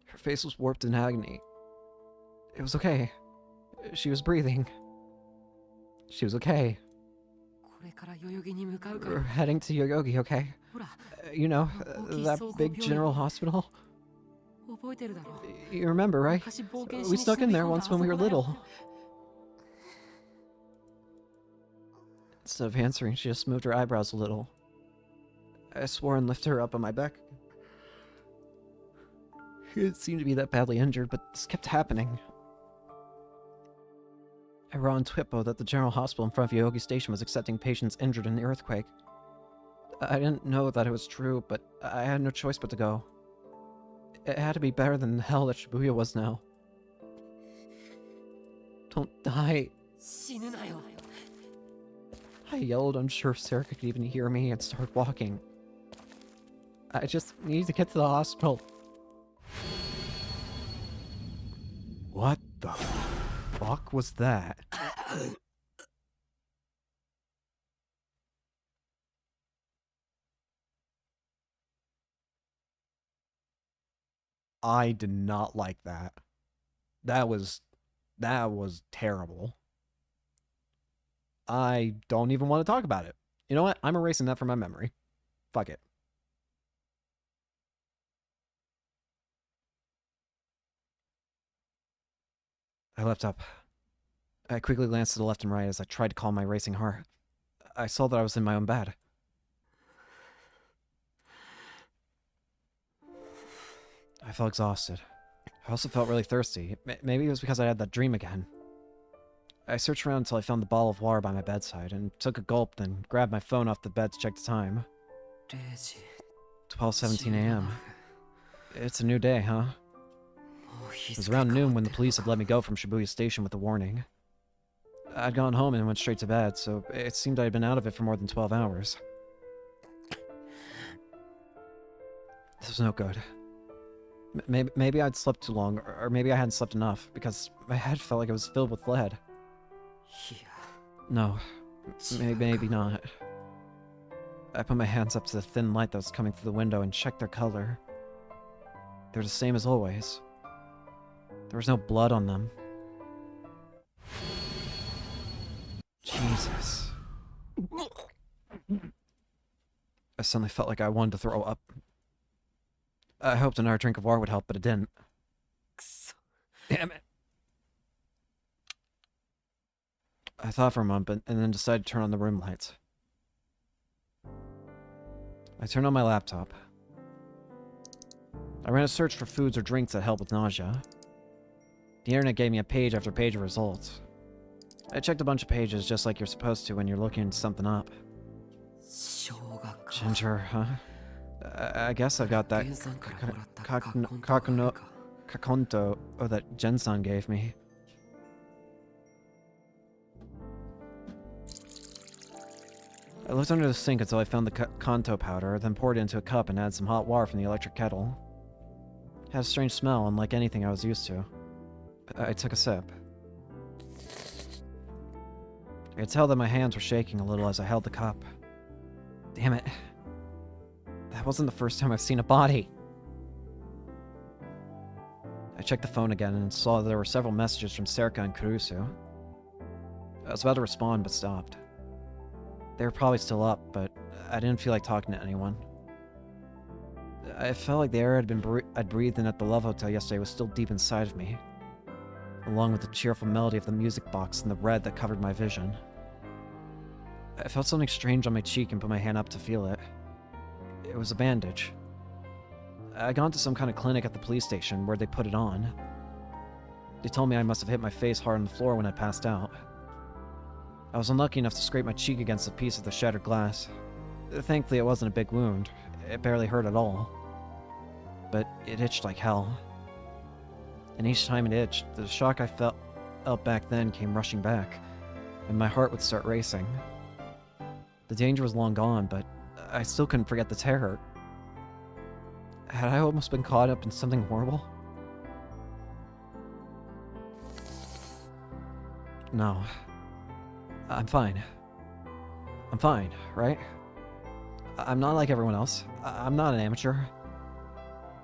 Her face was warped in agony. It was okay. She was breathing. She was okay. We're heading to Yoyogi, okay? You know, that big general hospital? You remember, right? We snuck in there once when we were little. Instead of answering, she just moved her eyebrows a little. I swore and lifted her up on my back. She didn't seem to be that badly injured, but this kept happening. I wrote on Twippo that the general hospital in front of Yoyogi Station was accepting patients injured in the earthquake. I didn't know that it was true, but I had no choice but to go. It had to be better than the hell that Shibuya was now. Don't die. I yelled, unsure if Sarah could even hear me, and started walking. I just needed to get to the hospital. What the fuck was that? I did not like that. That was terrible. I don't even want to talk about it. You know what? I'm erasing that from my memory. Fuck it. I leapt up. I quickly glanced to the left and right as I tried to calm my racing heart. I saw that I was in my own bed. I felt exhausted. I also felt really thirsty. Maybe it was because I had that dream again. I searched around until I found the bottle of water by my bedside and took a gulp, then grabbed my phone off the bed to check the time. 12:17 a.m. It's a new day, huh? It was around noon when the police had let me go from Shibuya Station with a warning. I'd gone home and went straight to bed, so it seemed I'd been out of it for more than 12 hours. This was no good. Maybe I'd slept too long, or maybe I hadn't slept enough, because my head felt like it was filled with lead. No, maybe not. I put my hands up to the thin light that was coming through the window and checked their color. They're the same as always. There was no blood on them. Jesus. I suddenly felt like I wanted to throw up. I hoped another drink of water would help, but it didn't. Damn it. I thought for a moment, and then decided to turn on the room lights. I turned on my laptop. I ran a search for foods or drinks that help with nausea. The internet gave me a page after page of results. I checked a bunch of pages just like you're supposed to when you're looking something up. Ginger, huh? I guess I've got that kakonto that Jen-san gave me. I looked under the sink until I found the kanto powder, then poured it into a cup and added some hot water from the electric kettle. It had a strange smell, unlike anything I was used to. I took a sip. I could tell that my hands were shaking a little as I held the cup. Damn it. That wasn't the first time I've seen a body. I checked the phone again and saw that there were several messages from Serka and Kurusu. I was about to respond, but stopped. They were probably still up, but I didn't feel like talking to anyone. I felt like the air I'd breathed in at the Love Hotel yesterday was still deep inside of me, along with the cheerful melody of the music box and the red that covered my vision. I felt something strange on my cheek and put my hand up to feel it. It was a bandage. I'd gone to some kind of clinic at the police station where they put it on. They told me I must have hit my face hard on the floor when I passed out. I was unlucky enough to scrape my cheek against a piece of the shattered glass. Thankfully, it wasn't a big wound. It barely hurt at all. But it itched like hell. And each time it itched, the shock I felt back then came rushing back, and my heart would start racing. The danger was long gone, but I still couldn't forget the terror. Had I almost been caught up in something horrible? No. I'm fine. I'm fine, right? I'm not like everyone else. I'm not an amateur.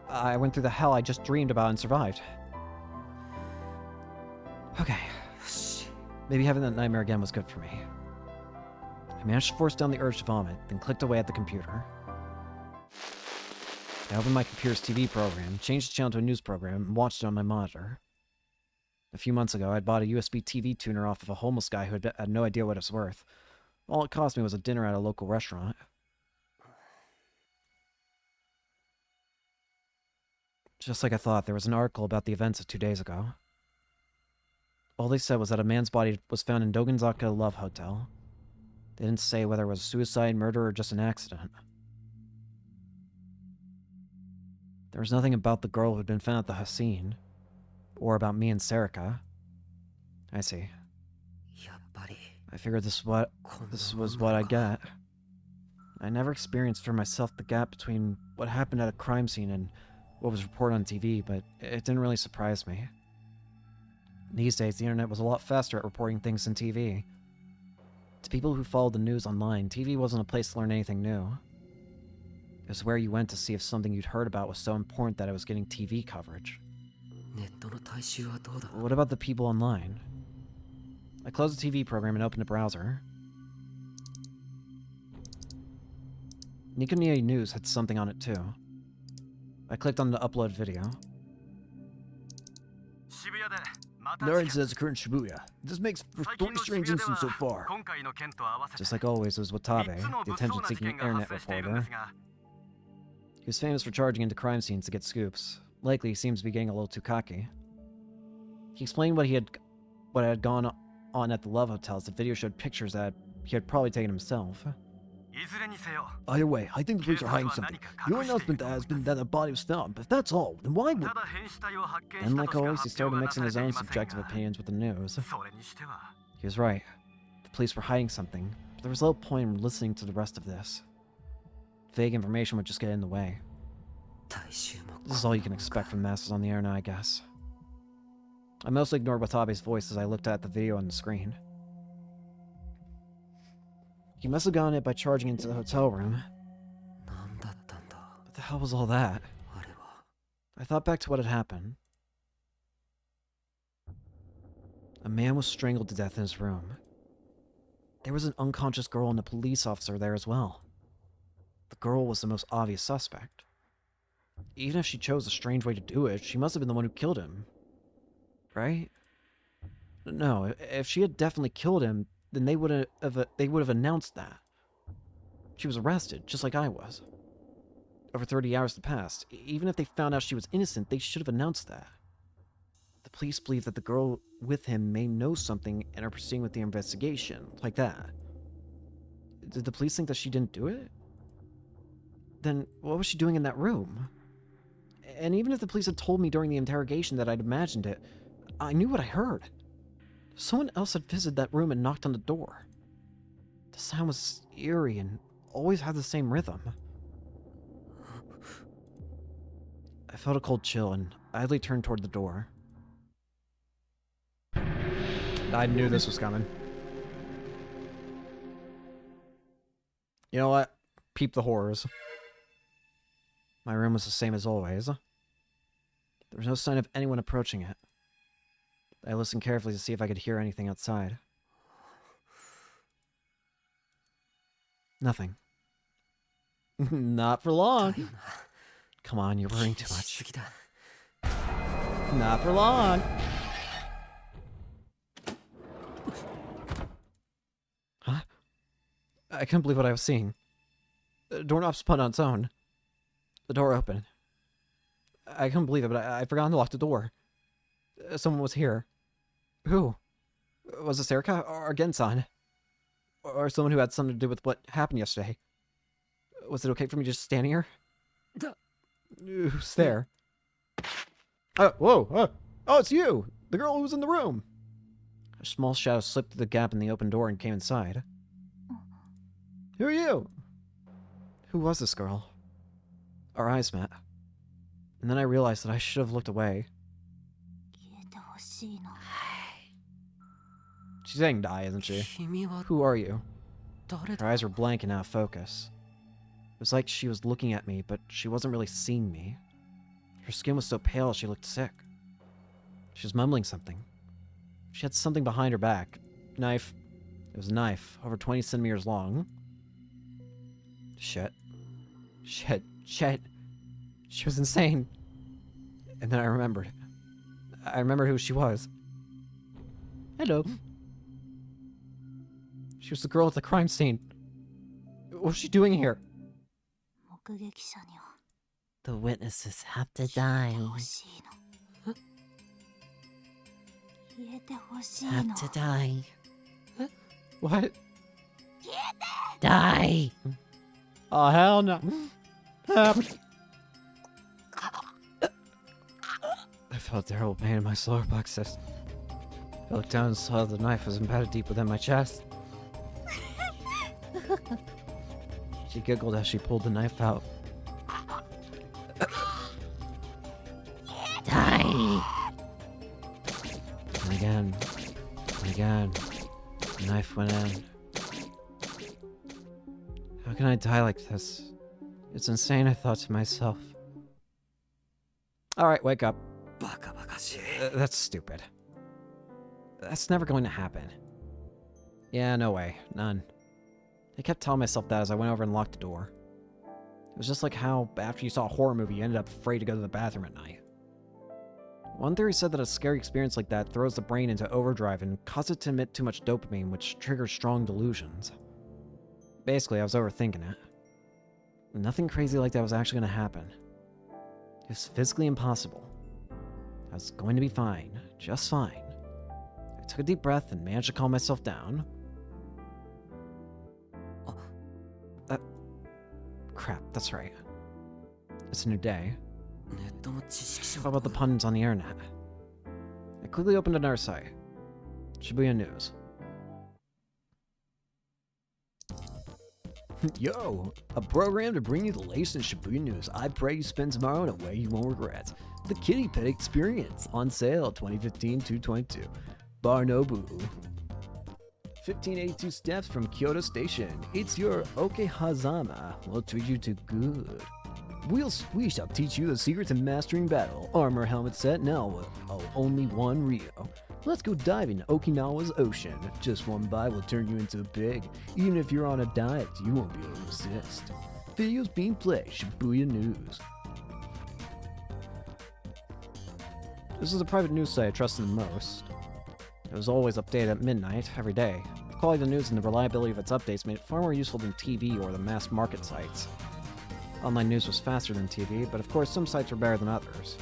I went through the hell I just dreamed about and survived. Okay. Maybe having that nightmare again was good for me. I managed to force down the urge to vomit, then clicked away at the computer. I opened my computer's TV program, changed the channel to a news program, and watched it on my monitor. A few months ago, I'd bought a USB TV tuner off of a homeless guy who had no idea what it was worth. All it cost me was a dinner at a local restaurant. Just like I thought, there was an article about the events of 2 days ago. All they said was that a man's body was found in Dogenzaka Love Hotel. They didn't say whether it was suicide, murder, or just an accident. There was nothing about the girl who had been found at the scene, or about me and Sarika. I see. I figured this was what I'd get. I never experienced for myself the gap between what happened at a crime scene and what was reported on TV, but it didn't really surprise me. These days, the internet was a lot faster at reporting things than TV. To people who followed the news online, TV wasn't a place to learn anything new. It was where you went to see if something you'd heard about was so important that it was getting TV coverage. What about the people online? I closed the TV program and opened a browser. Nikoniya News had something on it too. I clicked on the upload video. Naren says occurred in Shibuya. This makes for 3 strange incidents so far. Just like always, it was Watabe, the attention-seeking internet reporter. He was famous for charging into crime scenes to get scoops. Likely, he seems to be getting a little too cocky. He explained what had gone on at the Love Hotels. The video showed pictures that he had probably taken himself. Either way, I think the police are hiding something. The only announcement has been that a body was found, but if that's all, then why would... And like always, he started mixing his own subjective opinions with the news. He was right. The police were hiding something, but there was little point in listening to the rest of this. Vague information would just get in the way. This is all you can expect from masses on the internet, I guess. I mostly ignored Watabe's voice as I looked at the video on the screen. He must have gotten it by charging into the hotel room. What the hell was all that? I thought back to what had happened. A man was strangled to death in his room. There was an unconscious girl and a police officer there as well. The girl was the most obvious suspect. Even if she chose a strange way to do it, she must have been the one who killed him. Right? No, if she had definitely killed him, then they would have announced that. She was arrested, just like I was. Over 30 hours had passed. Even if they found out she was innocent, they should have announced that. The police believe that the girl with him may know something and are proceeding with the investigation, like that. Did the police think that she didn't do it? Then what was she doing in that room? And even if the police had told me during the interrogation that I'd imagined it, I knew what I heard. Someone else had visited that room and knocked on the door. The sound was eerie and always had the same rhythm. I felt a cold chill and idly turned toward the door. I knew this was coming. You know what? Peep the horrors. My room was the same as always. There was no sign of anyone approaching it. I listened carefully to see if I could hear anything outside. Nothing. Not for long. Come on, you're worrying too much. Not for long. Huh? I couldn't believe what I was seeing. The doorknob spun on its own. The door opened. I couldn't believe it, but I'd forgotten to lock the door. Someone was here. Who? Was it Serika or Gensan? Or someone who had something to do with what happened yesterday? Was it okay for me just standing here? Who's there? Whoa! Oh, it's you! The girl who was in the room! A small shadow slipped through the gap in the open door and came inside. Who are you? Who was this girl? Our eyes met. And then I realized that I should have looked away. She's saying die, isn't she? Who are you? Her eyes were blank and out of focus. It was like she was looking at me, but she wasn't really seeing me. Her skin was so pale she looked sick. She was mumbling something. She had something behind her back. Knife. It was a knife, over 20 centimeters long. Shit. She was insane. And then I remembered. I remembered who she was. Hello. She was the girl at the crime scene. What was she doing here? The witnesses have to die. Have to die. What? Die! Oh, hell no. I felt terrible pain in my solar plexus. I looked down and saw the knife was embedded deep within my chest. She giggled as she pulled the knife out. Die! And again. The knife went in. How can I die like this? It's insane, I thought to myself. Alright, wake up. That's stupid. That's never going to happen. Yeah, no way. None. I kept telling myself that as I went over and locked the door. It was just like how, after you saw a horror movie, you ended up afraid to go to the bathroom at night. One theory said that a scary experience like that throws the brain into overdrive and causes it to emit too much dopamine, which triggers strong delusions. Basically, I was overthinking it. Nothing crazy like that was actually going to happen. It was physically impossible. I was going to be fine. Just fine. I took a deep breath and managed to calm myself down. Crap, that's right. It's a new day. How about the pundits on the internet? I quickly opened another site. Shibuya News. Yo, a program to bring you the latest in Shibuya News. I pray you spend tomorrow in a way you won't regret. The Kitty Pet Experience, on sale 2015-222. Bar Nobu. 1582 steps from Kyoto Station. It's your Okehazama. We'll treat you to good. We shall teach you the secret to mastering battle. Armor helmet set now with only one Rio. Let's go dive in Okinawa's ocean. Just one bite will turn you into a pig. Even if you're on a diet, you won't be able to resist. Videos being played, Shibuya News. This is a private news site I trusted the most. It was always updated at midnight, every day. The quality of the news and the reliability of its updates made it far more useful than TV or the mass market sites. Online news was faster than TV, but of course some sites were better than others.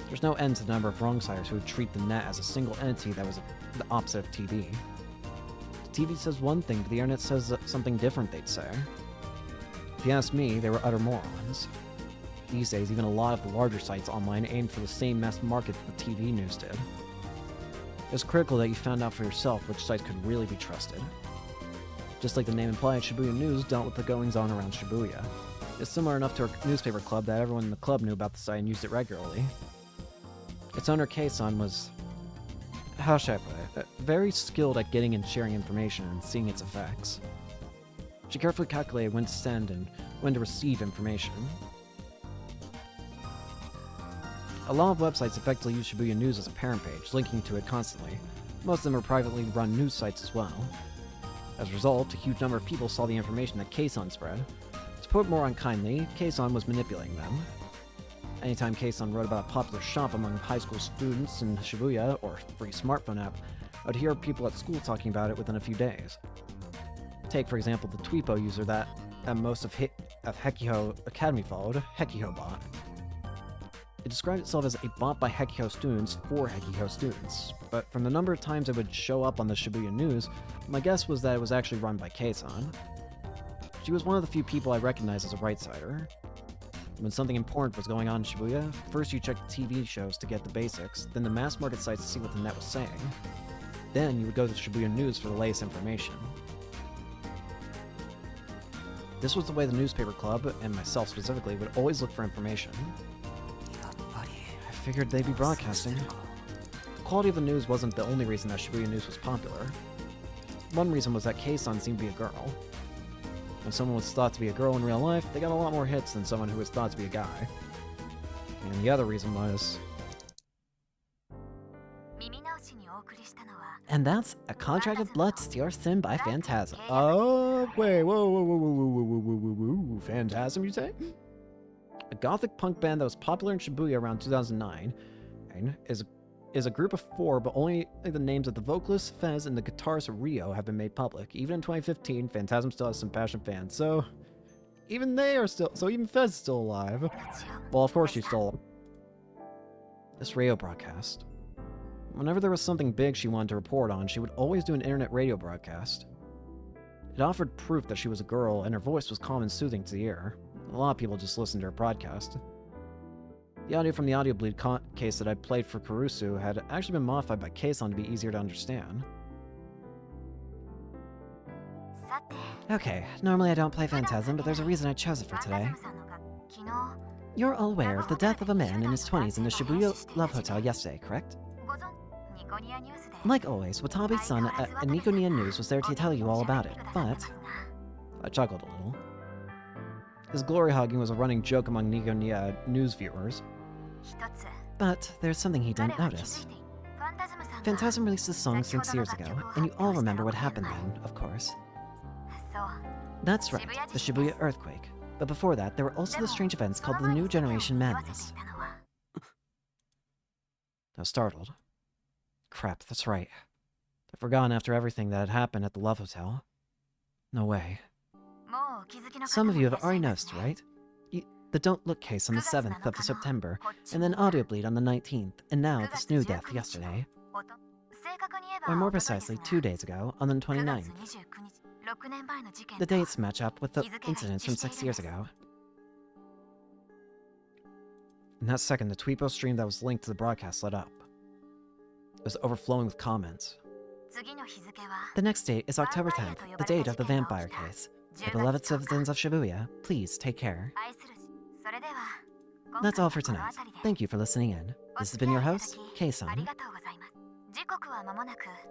There's no end to the number of wrongsiders who would treat the net as a single entity that was the opposite of TV. The TV says one thing, but the internet says something different, they'd say. If you ask me, they were utter morons. These days, even a lot of the larger sites online aimed for the same mass market that the TV news did. It was critical that you found out for yourself which sites could really be trusted. Just like the name implied, Shibuya News dealt with the goings-on around Shibuya. It's similar enough to our newspaper club that everyone in the club knew about the site and used it regularly. Its owner, Kei-san, was, how should I put it, very skilled at getting and sharing information and seeing its effects. She carefully calculated when to send and when to receive information. A lot of websites effectively use Shibuya News as a parent page, linking to it constantly. Most of them are privately run news sites as well. As a result, a huge number of people saw the information that Keisan spread. To put it more unkindly, Keisan was manipulating them. Anytime Keisan wrote about a popular shop among high school students in Shibuya, or free smartphone app, I would hear people at school talking about it within a few days. Take, for example, the Tweepo user that most of Hekiho Academy followed, HekihoBot. It described itself as a bot by Hekiho students for Hekiho students, but from the number of times it would show up on the Shibuya news, my guess was that it was actually run by Keisan. She was one of the few people I recognized as a right-sider. When something important was going on in Shibuya, first you checked TV shows to get the basics, then the mass market sites to see what the net was saying. Then you would go to Shibuya News for the latest information. This was the way the newspaper club, and myself specifically, would always look for information. I figured they'd be broadcasting. The quality of the news wasn't the only reason that Shibuya News was popular. One reason was that Keisan seemed to be a girl. When someone was thought to be a girl in real life, they got a lot more hits than someone who was thought to be a guy. And the other reason was... And that's A Contracted Blood to Your Sin by Phantasm. Oh, wait, whoa, Phantasm, you say? A gothic punk band that was popular in Shibuya around 2009 and is a group of 4, but only the names of the vocalist, Fez, and the guitarist Rio have been made public. Even in 2015, Phantasm still has some passionate fans, so even Fez is still alive. Well, of course she's still... This radio broadcast. Whenever there was something big she wanted to report on, she would always do an internet radio broadcast. It offered proof that she was a girl, and her voice was calm and soothing to the ear. A lot of people just listened to her broadcast. The audio from the audio bleed case that I played for Kurusu had actually been modified by Keisan to be easier to understand. Okay, normally I don't play Phantasm, but there's a reason I chose it for today. You're all aware of the death of a man in his 20s in the Shibuya Love Hotel yesterday, correct? Like always, Watabe's-san at Nikoniya News was there to tell you all about it, but... I chuckled a little. His glory hogging was a running joke among Nikoniya news viewers. But there's something he didn't notice. Phantasm released this song 6 years ago, and you all remember what happened then, of course. That's right, the Shibuya earthquake. But before that, there were also the strange events called the New Generation Madness. I was startled. Crap, that's right. I'd forgotten after everything that had happened at the Love Hotel. No way. Some of you have already noticed, right? The Don't Look case on the 7th of September, and then Audio Bleed on the 19th, and now this new death yesterday. Or more precisely, 2 days ago, on the 29th. The dates match up with the incidents from 6 years ago. In that second, the Tweepo stream that was linked to the broadcast lit up. It was overflowing with comments. The next date is October 10th, the date of the vampire case. My beloved citizens of Shibuya, please take care. That's all for tonight. Thank you for listening in. This has been your host, Kei-san.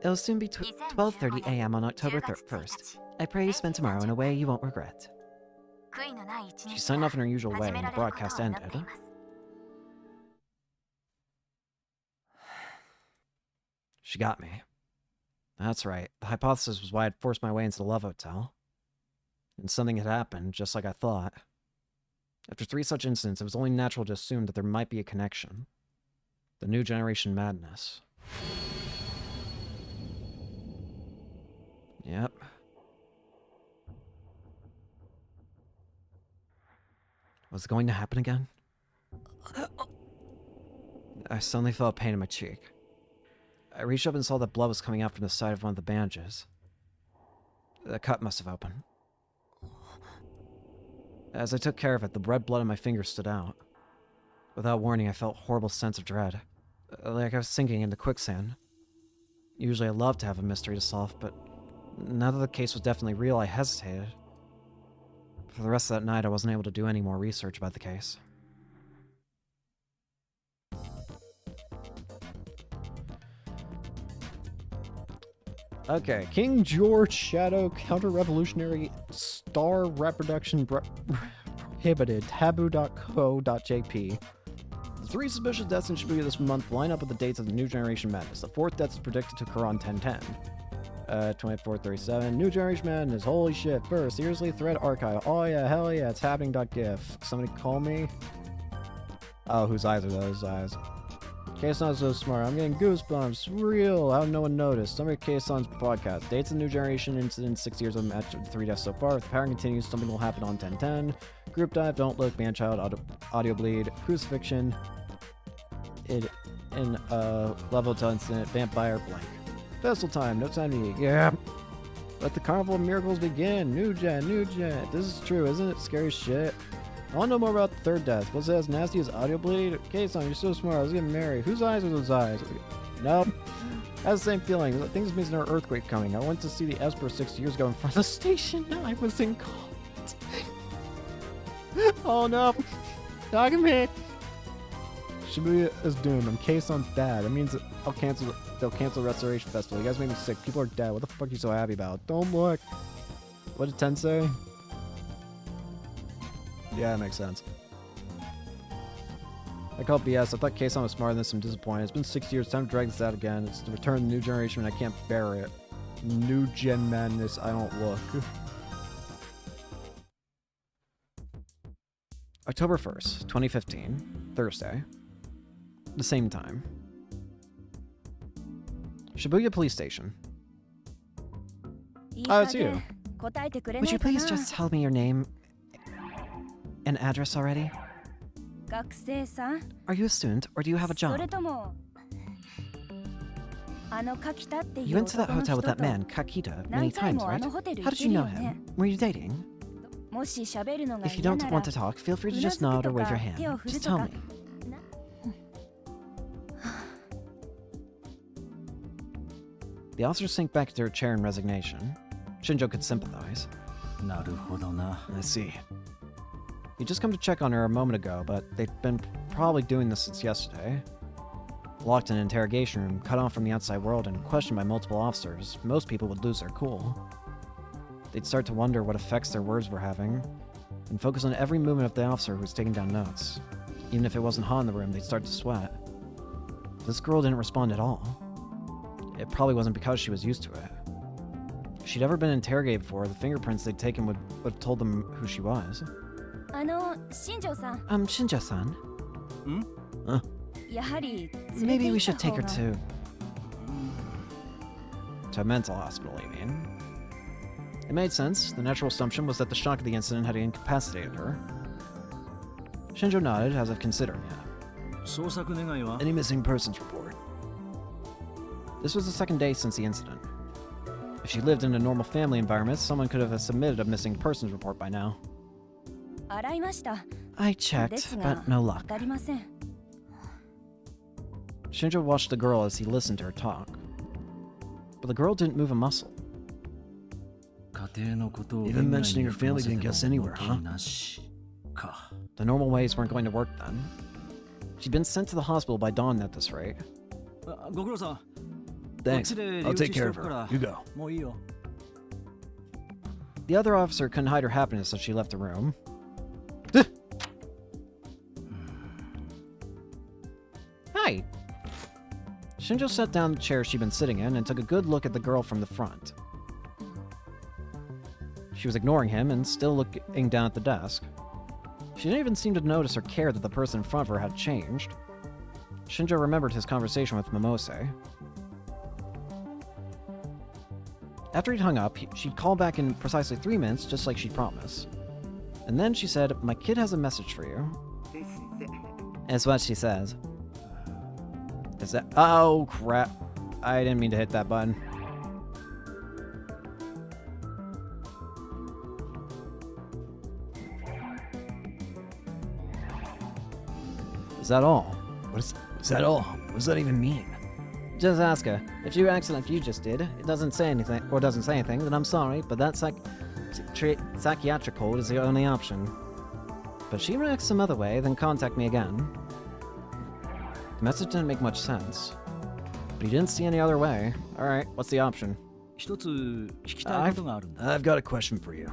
It'll soon be 12:30 a.m. on October 1st. I pray you spend tomorrow in a way you won't regret. She signed off in her usual way and the broadcast ended. She got me. That's right. The hypothesis was why I'd forced my way into the Love Hotel. And something had happened, just like I thought. After 3 such incidents, it was only natural to assume that there might be a connection. The New Generation Madness. Yep. Was it going to happen again? I suddenly felt a pain in my cheek. I reached up and saw that blood was coming out from the side of one of the bandages. The cut must have opened. As I took care of it, the red blood on my fingers stood out. Without warning, I felt a horrible sense of dread. Like I was sinking into quicksand. Usually I love to have a mystery to solve, but now that the case was definitely real, I hesitated. For the rest of that night, I wasn't able to do any more research about the case. Okay, King George Shadow Counter-Revolutionary Star Reproduction Prohibited Taboo.co.jp. The 3 suspicious deaths in Shibuya this month line up with the dates of the New Generation Madness. The 4th death is predicted to occur on 10/10. 2437. New Generation Madness. Holy shit. First, seriously, thread archive. Oh yeah, hell yeah, it's happening.gif. Somebody call me. Oh, whose eyes are those eyes? Kaison's so smart. I'm getting goosebumps. Real. How no one noticed. Summary of Kaison's podcast. Dates of New Generation incident. 6 years of match. 3 deaths so far. If the pattern continues, something will happen on 1010. Group dive. Don't look. Man-child. Audio bleed. Crucifixion. In level 2 incident. Vampire blank. Festival time. No time to eat. Yeah. Let the carnival of miracles begin. New gen. New gen. This is true, isn't it? Scary shit. I want to know more about the third death. Was it as nasty as audio bleed? Kason, you're so smart. I was getting married. Whose eyes are those eyes? Nope. I had the same feeling. I think this means another earthquake coming. I went to see the Esper 6 years ago in front of the station. I was in cult. Oh no. Dog me. Shibuya is doomed. I'm Kason's dad. That means that they'll cancel Restoration Festival. You guys made me sick. People are dead. What the fuck are you so happy about? Don't look. What did Ten say? Yeah, that makes sense. I call BS. I thought Kason was smarter than this. I'm disappointed. It's been 6 years. Time to drag this out again. It's the return of the New Generation and I can't bear it. New Gen Madness. I don't look. October 1st, 2015. Thursday. The same time. Shibuya Police Station. Oh, it's you. Would you please just tell me your name and address already? Are you a student or do you have a job? You went to that hotel with that man, Kakita, many times, right? How did you know him? Were you dating? If you don't want to talk, feel free to just nod or wave your hand. Just tell me. The officer sank back into her chair in resignation. Shinjo could sympathize. I see. He'd just come to check on her a moment ago, but they'd been probably doing this since yesterday. Locked in an interrogation room, cut off from the outside world, and questioned by multiple officers, most people would lose their cool. They'd start to wonder what effects their words were having, and focus on every movement of the officer who was taking down notes. Even if it wasn't hot in the room, they'd start to sweat. This girl didn't respond at all. It probably wasn't because she was used to it. If she'd ever been interrogated before, the fingerprints they'd taken would have told them who she was. Shinjo-san. Hmm? Huh? Maybe we should take her to a mental hospital, you mean? It made sense. The natural assumption was that the shock of the incident had incapacitated her. Shinjo nodded, as if considering it. Any missing persons report? This was the second day since the incident. If she lived in a normal family environment, someone could have submitted a missing persons report by now. I checked, but no luck. Shinjo watched the girl as he listened to her talk. But the girl didn't move a muscle. Even mentioning her family didn't get us anywhere, huh? The normal ways weren't going to work then. She'd been sent to the hospital by dawn at this rate. Thanks. I'll take care of her. You go. The other officer couldn't hide her happiness as she left the room. Hi! Shinjo sat down in the chair she'd been sitting in and took a good look at the girl from the front. She was ignoring him and still looking down at the desk. She didn't even seem to notice or care that the person in front of her had changed. Shinjo remembered his conversation with Momose. After he'd hung up, she'd call back in precisely 3 minutes, just like she'd promised. And then she said, "My kid has a message for you." It's what she says. Is that— oh crap. I didn't mean to hit that button. Is that all? Is that all? What does that even mean? Just ask her. If you act like you just did, it doesn't say anything, then I'm sorry, but that psychiatric hold is the only option. But if she reacts some other way, then contact me again. The message didn't make much sense, but he didn't see any other way. Alright, what's the option? I've got a question for you.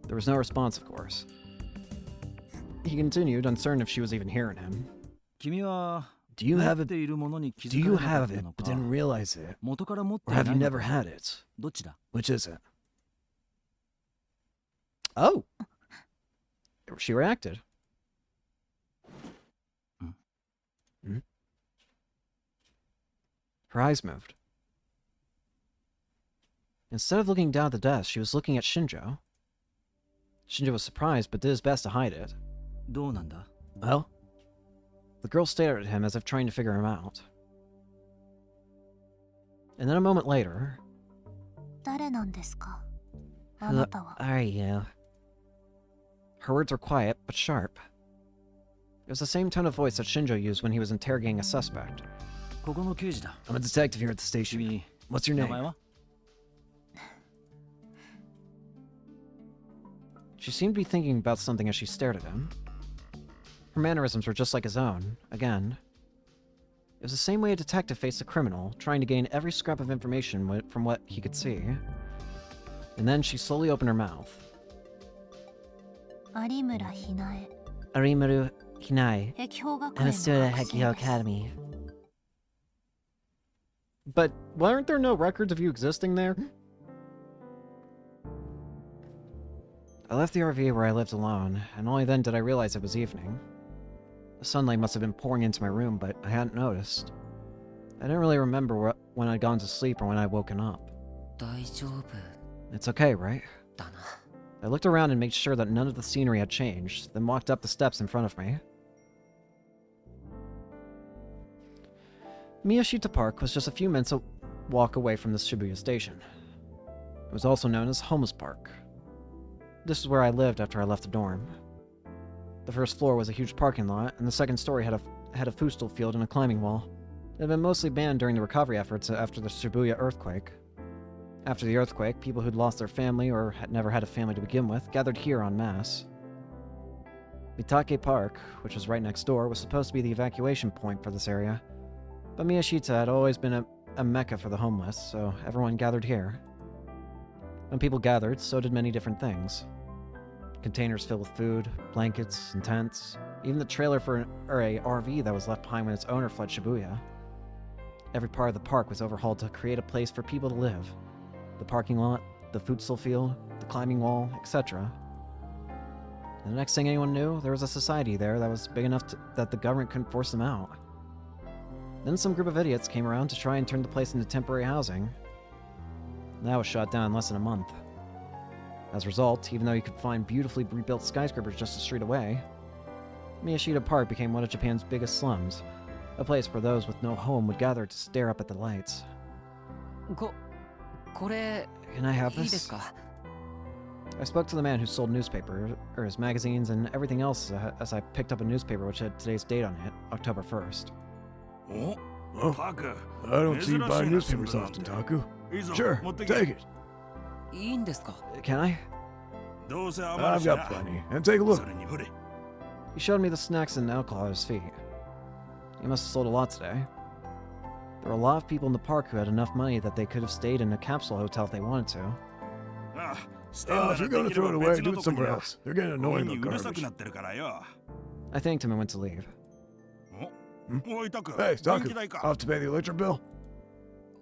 There was no response, of course. He continued, uncertain if she was even hearing him. Do you have it? ているものに気 Do づか you れなかっ have た it の but か didn't realize it? 元から持って Or い have な you いの never か had it? どっちだ Which is it? Oh! She reacted. Hmm? Her eyes moved. Instead of looking down at the desk, she was looking at Shinjo. Shinjo was surprised, but did his best to hide it. どうなんだ Well, The girl stared at him as if trying to figure him out. And then a moment later, 誰なんですかあ Who なたは。 are you? Her words were quiet, but sharp. It was the same tone of voice that Shinjo used when he was interrogating a suspect. ここの刑事だ I'm a detective here at the station. 君 What's your 名前 name? は She seemed to be thinking about something as she stared at him. Her mannerisms were just like his own, again. It was the same way a detective faced a criminal, trying to gain every scrap of information from what he could see. And then she slowly opened her mouth. 有村ひなえ Arimaru Hinai, 壁標学 I'm 園 a の student at 学生 Hekiho です Academy. But weren't there no records of you existing there? I left the RV where I lived alone, and only then did I realize it was evening. The sunlight must have been pouring into my room, but I hadn't noticed. I didn't really remember when I'd gone to sleep or when I'd woken up. 大丈夫 It's okay, right? だな I looked around and made sure that none of the scenery had changed, then walked up the steps in front of me. Miyashita Park was just a few minutes walk away from the Shibuya station. It was also known as Homeless Park. This is where I lived after I left the dorm. The first floor was a huge parking lot, and the second story had a foosball field and a climbing wall. It had been mostly banned during the recovery efforts after the Shibuya earthquake. After the earthquake, people who'd lost their family or had never had a family to begin with gathered here en masse. Mitake Park, which was right next door, was supposed to be the evacuation point for this area, but Miyashita had always been a mecca for the homeless, so everyone gathered here. When people gathered, so did many different things. Containers filled with food, blankets, and tents, even the trailer for a RV that was left behind when its owner fled Shibuya. Every part of the park was overhauled to create a place for people to live. The parking lot, the futsal field, the climbing wall, etc. And the next thing anyone knew, there was a society there that was big enough that the government couldn't force them out. Then some group of idiots came around to try and turn the place into temporary housing. That was shot down in less than a month. As a result, even though you could find beautifully rebuilt skyscrapers just a street away, Miyashita Park became one of Japan's biggest slums, a place where those with no home would gather to stare up at the lights. これ Can I have いいです this? か I spoke to the man who sold newspapers, magazines, and everything else as I picked up a newspaper which had today's date on it, October 1st. Oh, Oh, Taku. I don't see you buying newspapers often, Taku. Sure, take it. いいんですか Can I? I've got plenty. And take a look. He showed me the snacks and alcohol at his feet. He must have sold a lot today. There were a lot of people in the park who had enough money that they could have stayed in a capsule hotel if they wanted to. If you're gonna throw it away, do it somewhere else. They're getting annoying with garbage. I thanked him and went to leave. Hey, Taku, I'll have to pay the electric bill.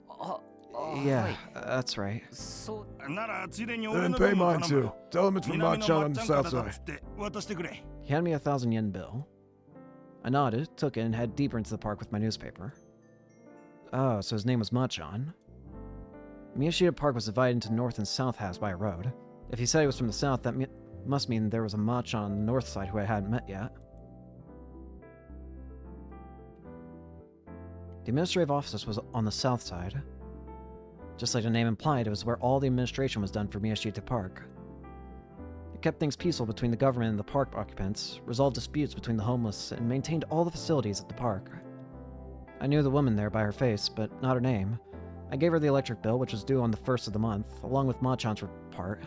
あ Yeah, はい that's right. そう Then pay mine too. Tell him it's from Machan on the south side. He handed me a 1,000 yen bill. I nodded, took it, and headed deeper into the park with my newspaper. Oh, so his name was Machan. Miyashita Park was divided into north and south halves by a road. If he said he was from the south, that must mean there was a Machan on the north side who I hadn't met yet. The administrative office was on the south side. Just like the name implied, it was where all the administration was done for Miyashita Park. It kept things peaceful between the government and the park occupants, resolved disputes between the homeless, and maintained all the facilities at the park. I knew the woman there by her face, but not her name. I gave her the electric bill, which was due on the 1st of the month, along with Machan's part.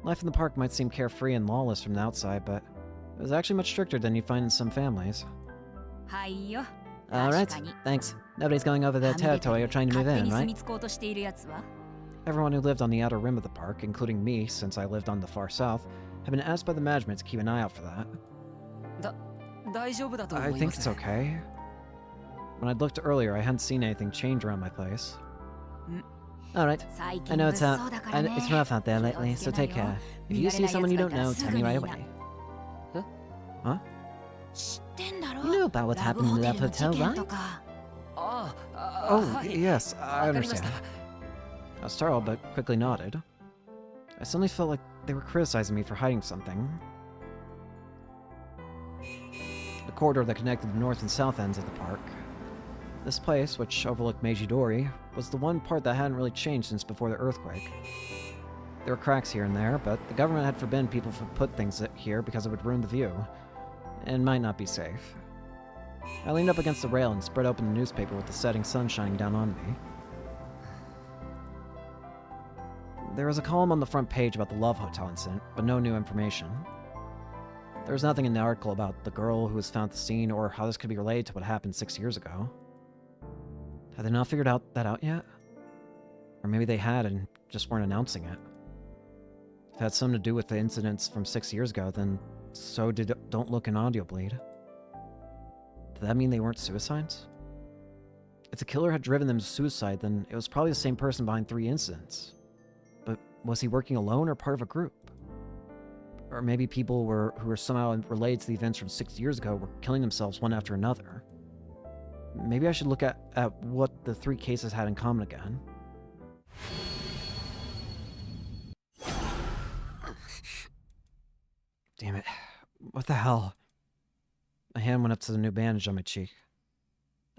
Life in the park might seem carefree and lawless from the outside, but it was actually much stricter than you'd find in some families. はいよ Alright, 確かに thanks. Nobody's going over their はみ出た territory or trying to move 勝手 in, に住 right? み着こうとしているやつは Everyone who lived on the outer rim of the park, including me since I lived on the far south, had been asked by the management to keep an eye out for that. 大丈夫だと思 I いま think す it's okay. When I'd looked earlier, I hadn't seen anything change around my place. Alright. 最 I 近 know 物 it's 騒だからね it's rough out there lately, so take care. If you see someone you don't know, tell me right away. 知ってんだろ You know about what ラブ happened ホ in テ that ルの事 hotel, 件 right? とか Oh, はい yes, I わかりまし understand. た I was startled, but quickly nodded. I suddenly felt like they were criticizing me for hiding something. The corridor that connected the north and south ends of the park. This place, which overlooked Meiji-dori, was the one part that hadn't really changed since before the earthquake. There were cracks here and there, but the government had forbidden people to put things here because it would ruin the view, and might not be safe. I leaned up against the rail and spread open the newspaper with the setting sun shining down on me. There was a column on the front page about the Love Hotel incident, but no new information. There was nothing in the article about the girl who was found at the scene or how this could be related to what happened 6 years ago. Had they not figured that out yet? Or maybe they had and just weren't announcing it. If it had something to do with the incidents from 6 years ago, then so did Don't Look and Audio Bleed. Did that mean they weren't suicides? If the killer had driven them to suicide, then it was probably the same person behind 3 incidents. But was he working alone or part of a group? Or maybe people who were somehow related to the events from 6 years ago were killing themselves one after another. Maybe I should look at what the 3 cases had in common again. Damn it. What the hell? My hand went up to the new bandage on my cheek.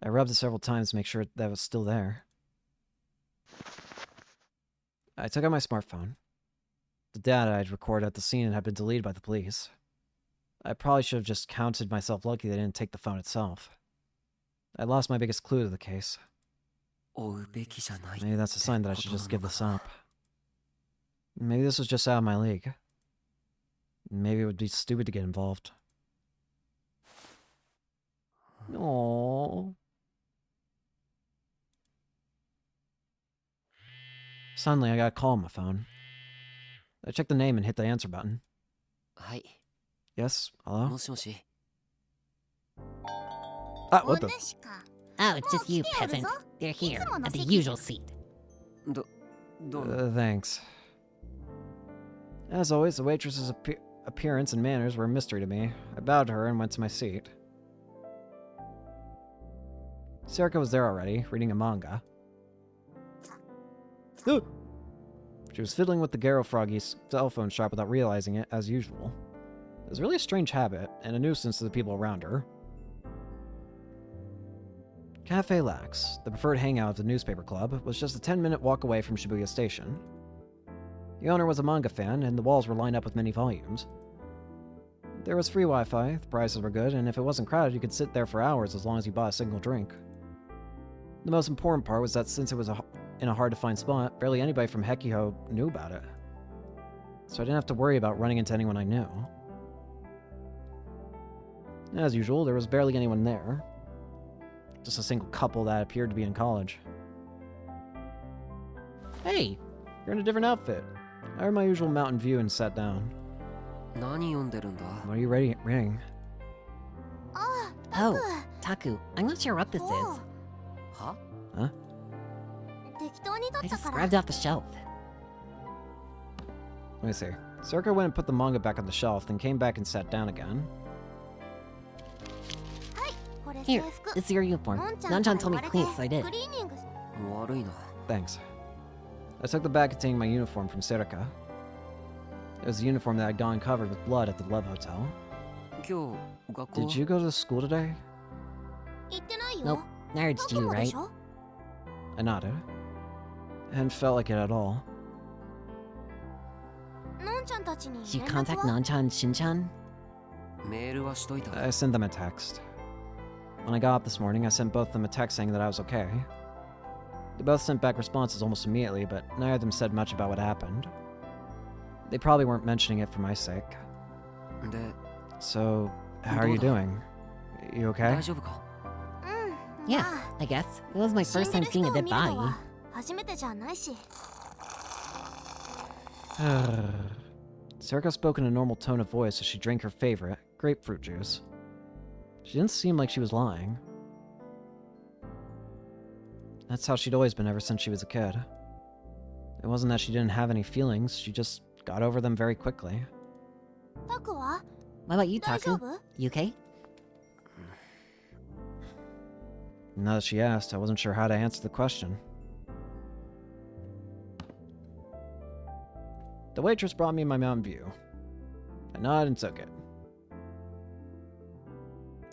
I rubbed it several times to make sure that it was still there. I took out my smartphone. The data I'd recorded at the scene had been deleted by the police. I probably should have just counted myself lucky they didn't take the phone itself. I lost my biggest clue to the case. 追うべきじゃない Maybe that's a sign that I should just give this up. Maybe this was just out of my league. Maybe it would be stupid to get involved. Aww. Suddenly, I got a call on my phone. I checked the name and hit the answer button. はい Yes? Hello? もしもし Ah, what the? Oh, it's just you, peasant. They're here, at the usual seat. どう Thanks. As always, the waitress's appearance and manners were a mystery to me. I bowed to her and went to my seat. Sarika was there already, reading a manga. Ooh! She was fiddling with the Garo Froggy's cell phone sharp without realizing it, as usual. It was really a strange habit, and a nuisance to the people around her. Cafe Lax, the preferred hangout of the newspaper club, was just a 10-minute walk away from Shibuya Station. The owner was a manga fan, and the walls were lined up with many volumes. There was free Wi-Fi, the prices were good, and if it wasn't crowded, you could sit there for hours as long as you bought a single drink. The most important part was that since it was in a hard-to-find spot, barely anybody from Hekiho knew about it. So I didn't have to worry about running into anyone I knew. As usual, there was barely anyone there. Just a single couple that appeared to be in college. Hey! You're in a different outfit. I heard my usual Mountain View and sat down. 何読んでるんだ What are you reading? Oh, Taku, I'm not sure what this is. は Huh? I just grabbed off the shelf. Let me see. Sarika went and put the manga back on the shelf, then came back and sat down again. Here, this is your uniform. Nanchan told me to clean it, so I did. 悪いな Thanks. I took the bag containing my uniform from Sarika. It was a uniform that had gone covered with blood at the Love Hotel. 今日学校 Did you go to school today? Nope, neither did you, right? I nodded. I hadn't felt like it at all. Did you contact Nanchan and Shinchan? メールはしといた I sent them a text. When I got up this morning, I sent both of them a text saying that I was okay. They both sent back responses almost immediately, but neither of them said much about what happened. They probably weren't mentioning it for my sake. で So, how are you doing? You okay? 大丈夫か Yeah, I guess. It was my first time seeing a dead body. Sarika spoke in a normal tone of voice as she drank her favorite, grapefruit juice. She didn't seem like she was lying. That's how she'd always been ever since she was a kid. It wasn't that she didn't have any feelings, she just got over them very quickly. What about you, Taku? You okay? Now that she asked, I wasn't sure how to answer the question. The waitress brought me my Mountain View. I nodded and took it.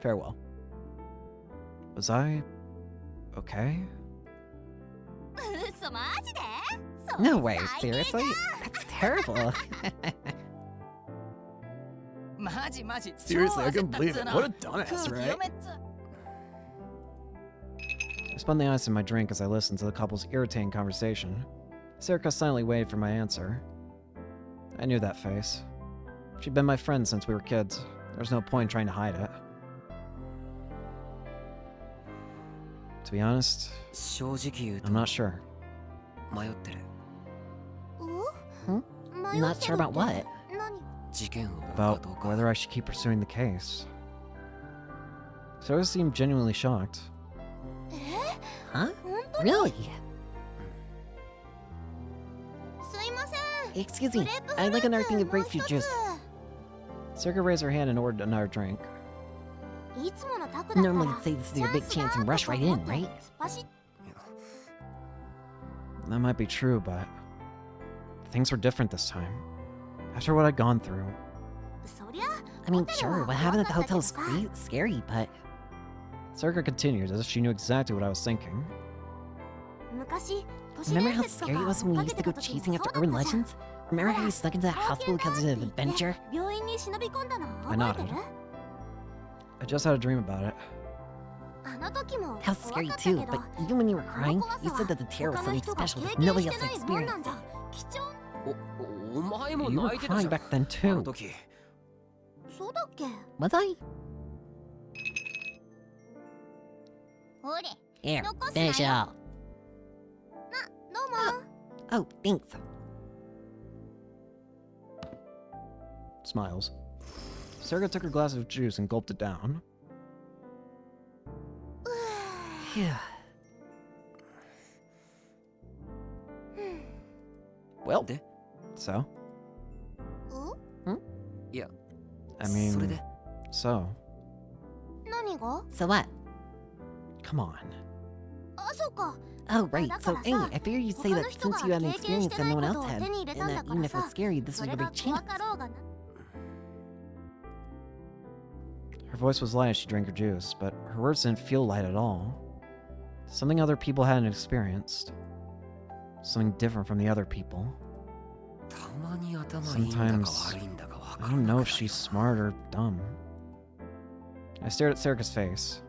Farewell. Was I... okay? No way, seriously? That's terrible. Seriously, I couldn't believe it. What a dumbass, right? I spun the ice in my drink as I listened to the couple's irritating conversation. Sarika silently waited for my answer. I knew that face. She'd been my friend since we were kids. There's no point trying to hide it. To be honest, I'm not sure. Not sure about what? About whether I should keep pursuing the case. Sarah seemed genuinely shocked. Huh? Really? Excuse me, I'd like another thing of grapefruit juice. Sarah raised her hand and ordered another drink. Normally you'd say this is your big chance and rush right in, right? That might be true, but things were different this time. After what I'd gone through. I mean, sure, what happened at the hotel is scary, but... Sarah continued as if she knew exactly what I was thinking. Remember how scary it was when we used to go chasing after urban legends? Remember how you snuck into that hospital because of an adventure? I nodded. I just had a dream about it. That was scary too, but even when you were crying, you said that the terror was something special that nobody else had experienced. You were crying back then too. Was I? Here, finish it all. Oh, thanks. Smiles. Sarah took her glass of juice and gulped it down. Phew. Well, so? I mean, so? So what? Come on. Oh, right, so anyway, I figured you'd say that since you had an experience that no one else had, and that even if it was scary, this was your big chance. Her voice was light as she drank her juice, but her words didn't feel light at all. Something other people hadn't experienced. Something different from the other people. Sometimes, I don't know if she's smart or dumb. I stared at Sarika's face.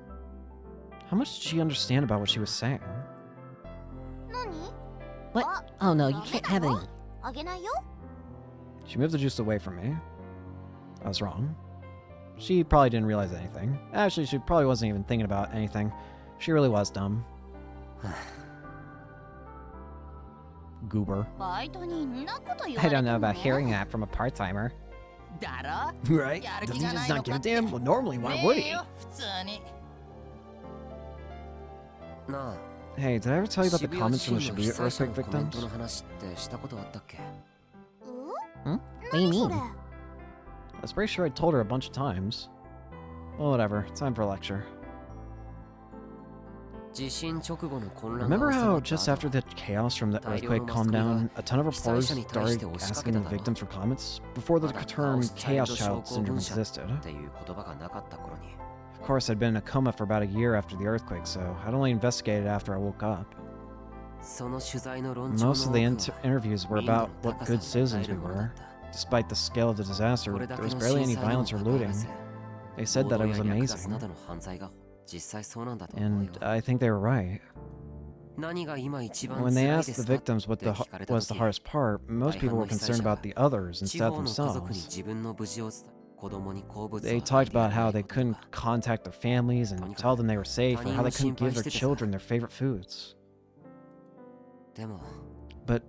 How much did she understand about what she was saying? What? Oh no, you can't have any. She moved the juice away from me. I was wrong. She probably didn't realize anything. Actually, she probably wasn't even thinking about anything. She really was dumb. Goober. I don't know about hearing that from a part-timer. Right? Does he just not give a damn? Well, normally, why would he? Hey, did I ever tell you about the comments from the Shibuya earthquake victims? What do you mean? I was pretty sure I told her a bunch of times. Well, whatever. Time for a lecture. Remember how just after the chaos from the earthquake calmed down, a ton of reporters started asking the victims for comments before the term Chaos Child Syndrome existed? Of course, I'd been in a coma for about a year after the earthquake, so I'd only investigated after I woke up. Most of the interviews were about what good citizens we were. Despite the scale of the disaster, there was barely any violence or looting. They said that it was amazing. And I think they were right. When they asked the victims what was the hardest part, most people were concerned about the others instead of themselves. They talked about how they couldn't contact their families and tell them they were safe, or how they couldn't give their children their favorite foods. But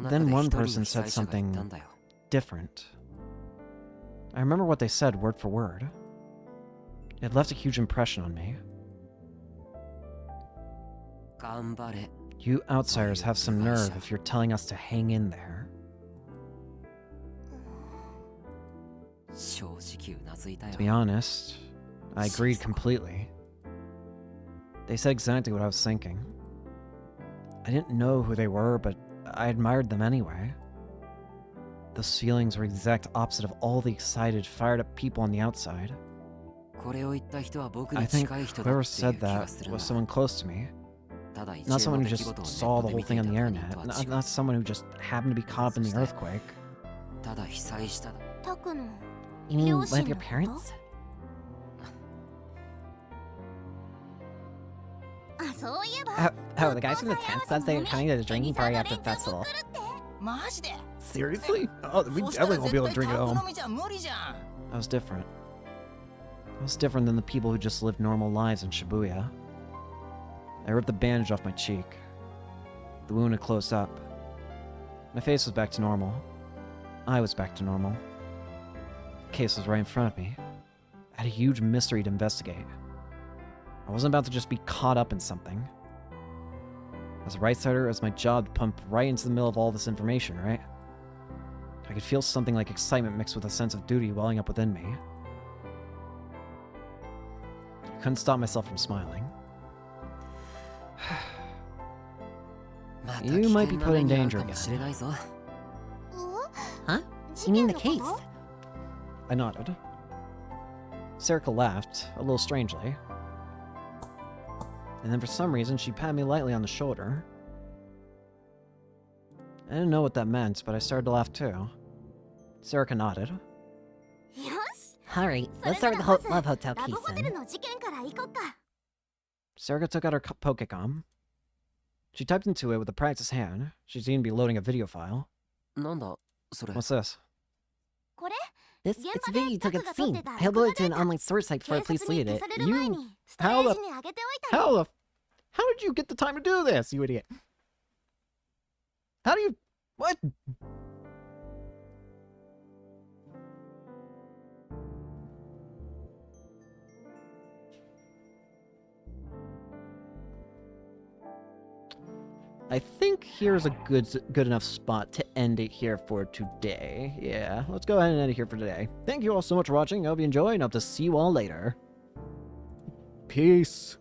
then one person said something different. I remember what they said word for word. It left a huge impression on me. You outsiders have some nerve if you're telling us to hang in there. To be honest, I agreed completely. They said exactly what I was thinking. I didn't know who they were, but I admired them anyway. Those feelings were the exact opposite of all the excited, fired-up people on the outside. I think whoever said that was someone close to me. Not someone who just saw the whole thing on the internet. Not someone who just happened to be caught up in the earthquake. You mean one of your parents? Oh, the guys from the tent said they were coming to the drinking party after the festival. Seriously? Oh, we definitely won't be able to drink at home. I was different. I was different than the people who just lived normal lives in Shibuya. I ripped the bandage off my cheek. The wound had closed up. My face was back to normal. I was back to normal. The case was right in front of me. I had a huge mystery to investigate. I wasn't about to just be caught up in something. As a right-sider, it was my job to pump right into the middle of all this information, right? I could feel something like excitement mixed with a sense of duty welling up within me. I couldn't stop myself from smiling. You might be put in danger again. Huh? You mean the case? I nodded. Serica laughed, a little strangely. And then for some reason, she patted me lightly on the shoulder. I didn't know what that meant, but I started to laugh too. Serica nodded. Alright, let's start with the Love Hotel case then. Serica took out her Pokecom. She typed into it with a practiced hand. She seemed to be loading a video file. What's this? It's a video you took at the scene. I uploaded it to an online source site before the police deleted it. How did you get the time to do this, you idiot? How do you... What? I think here's a good enough spot to end it here for today. Yeah, let's go ahead and end it here for today. Thank you all so much for watching. I hope you enjoyed, and I hope to see you all later. Peace.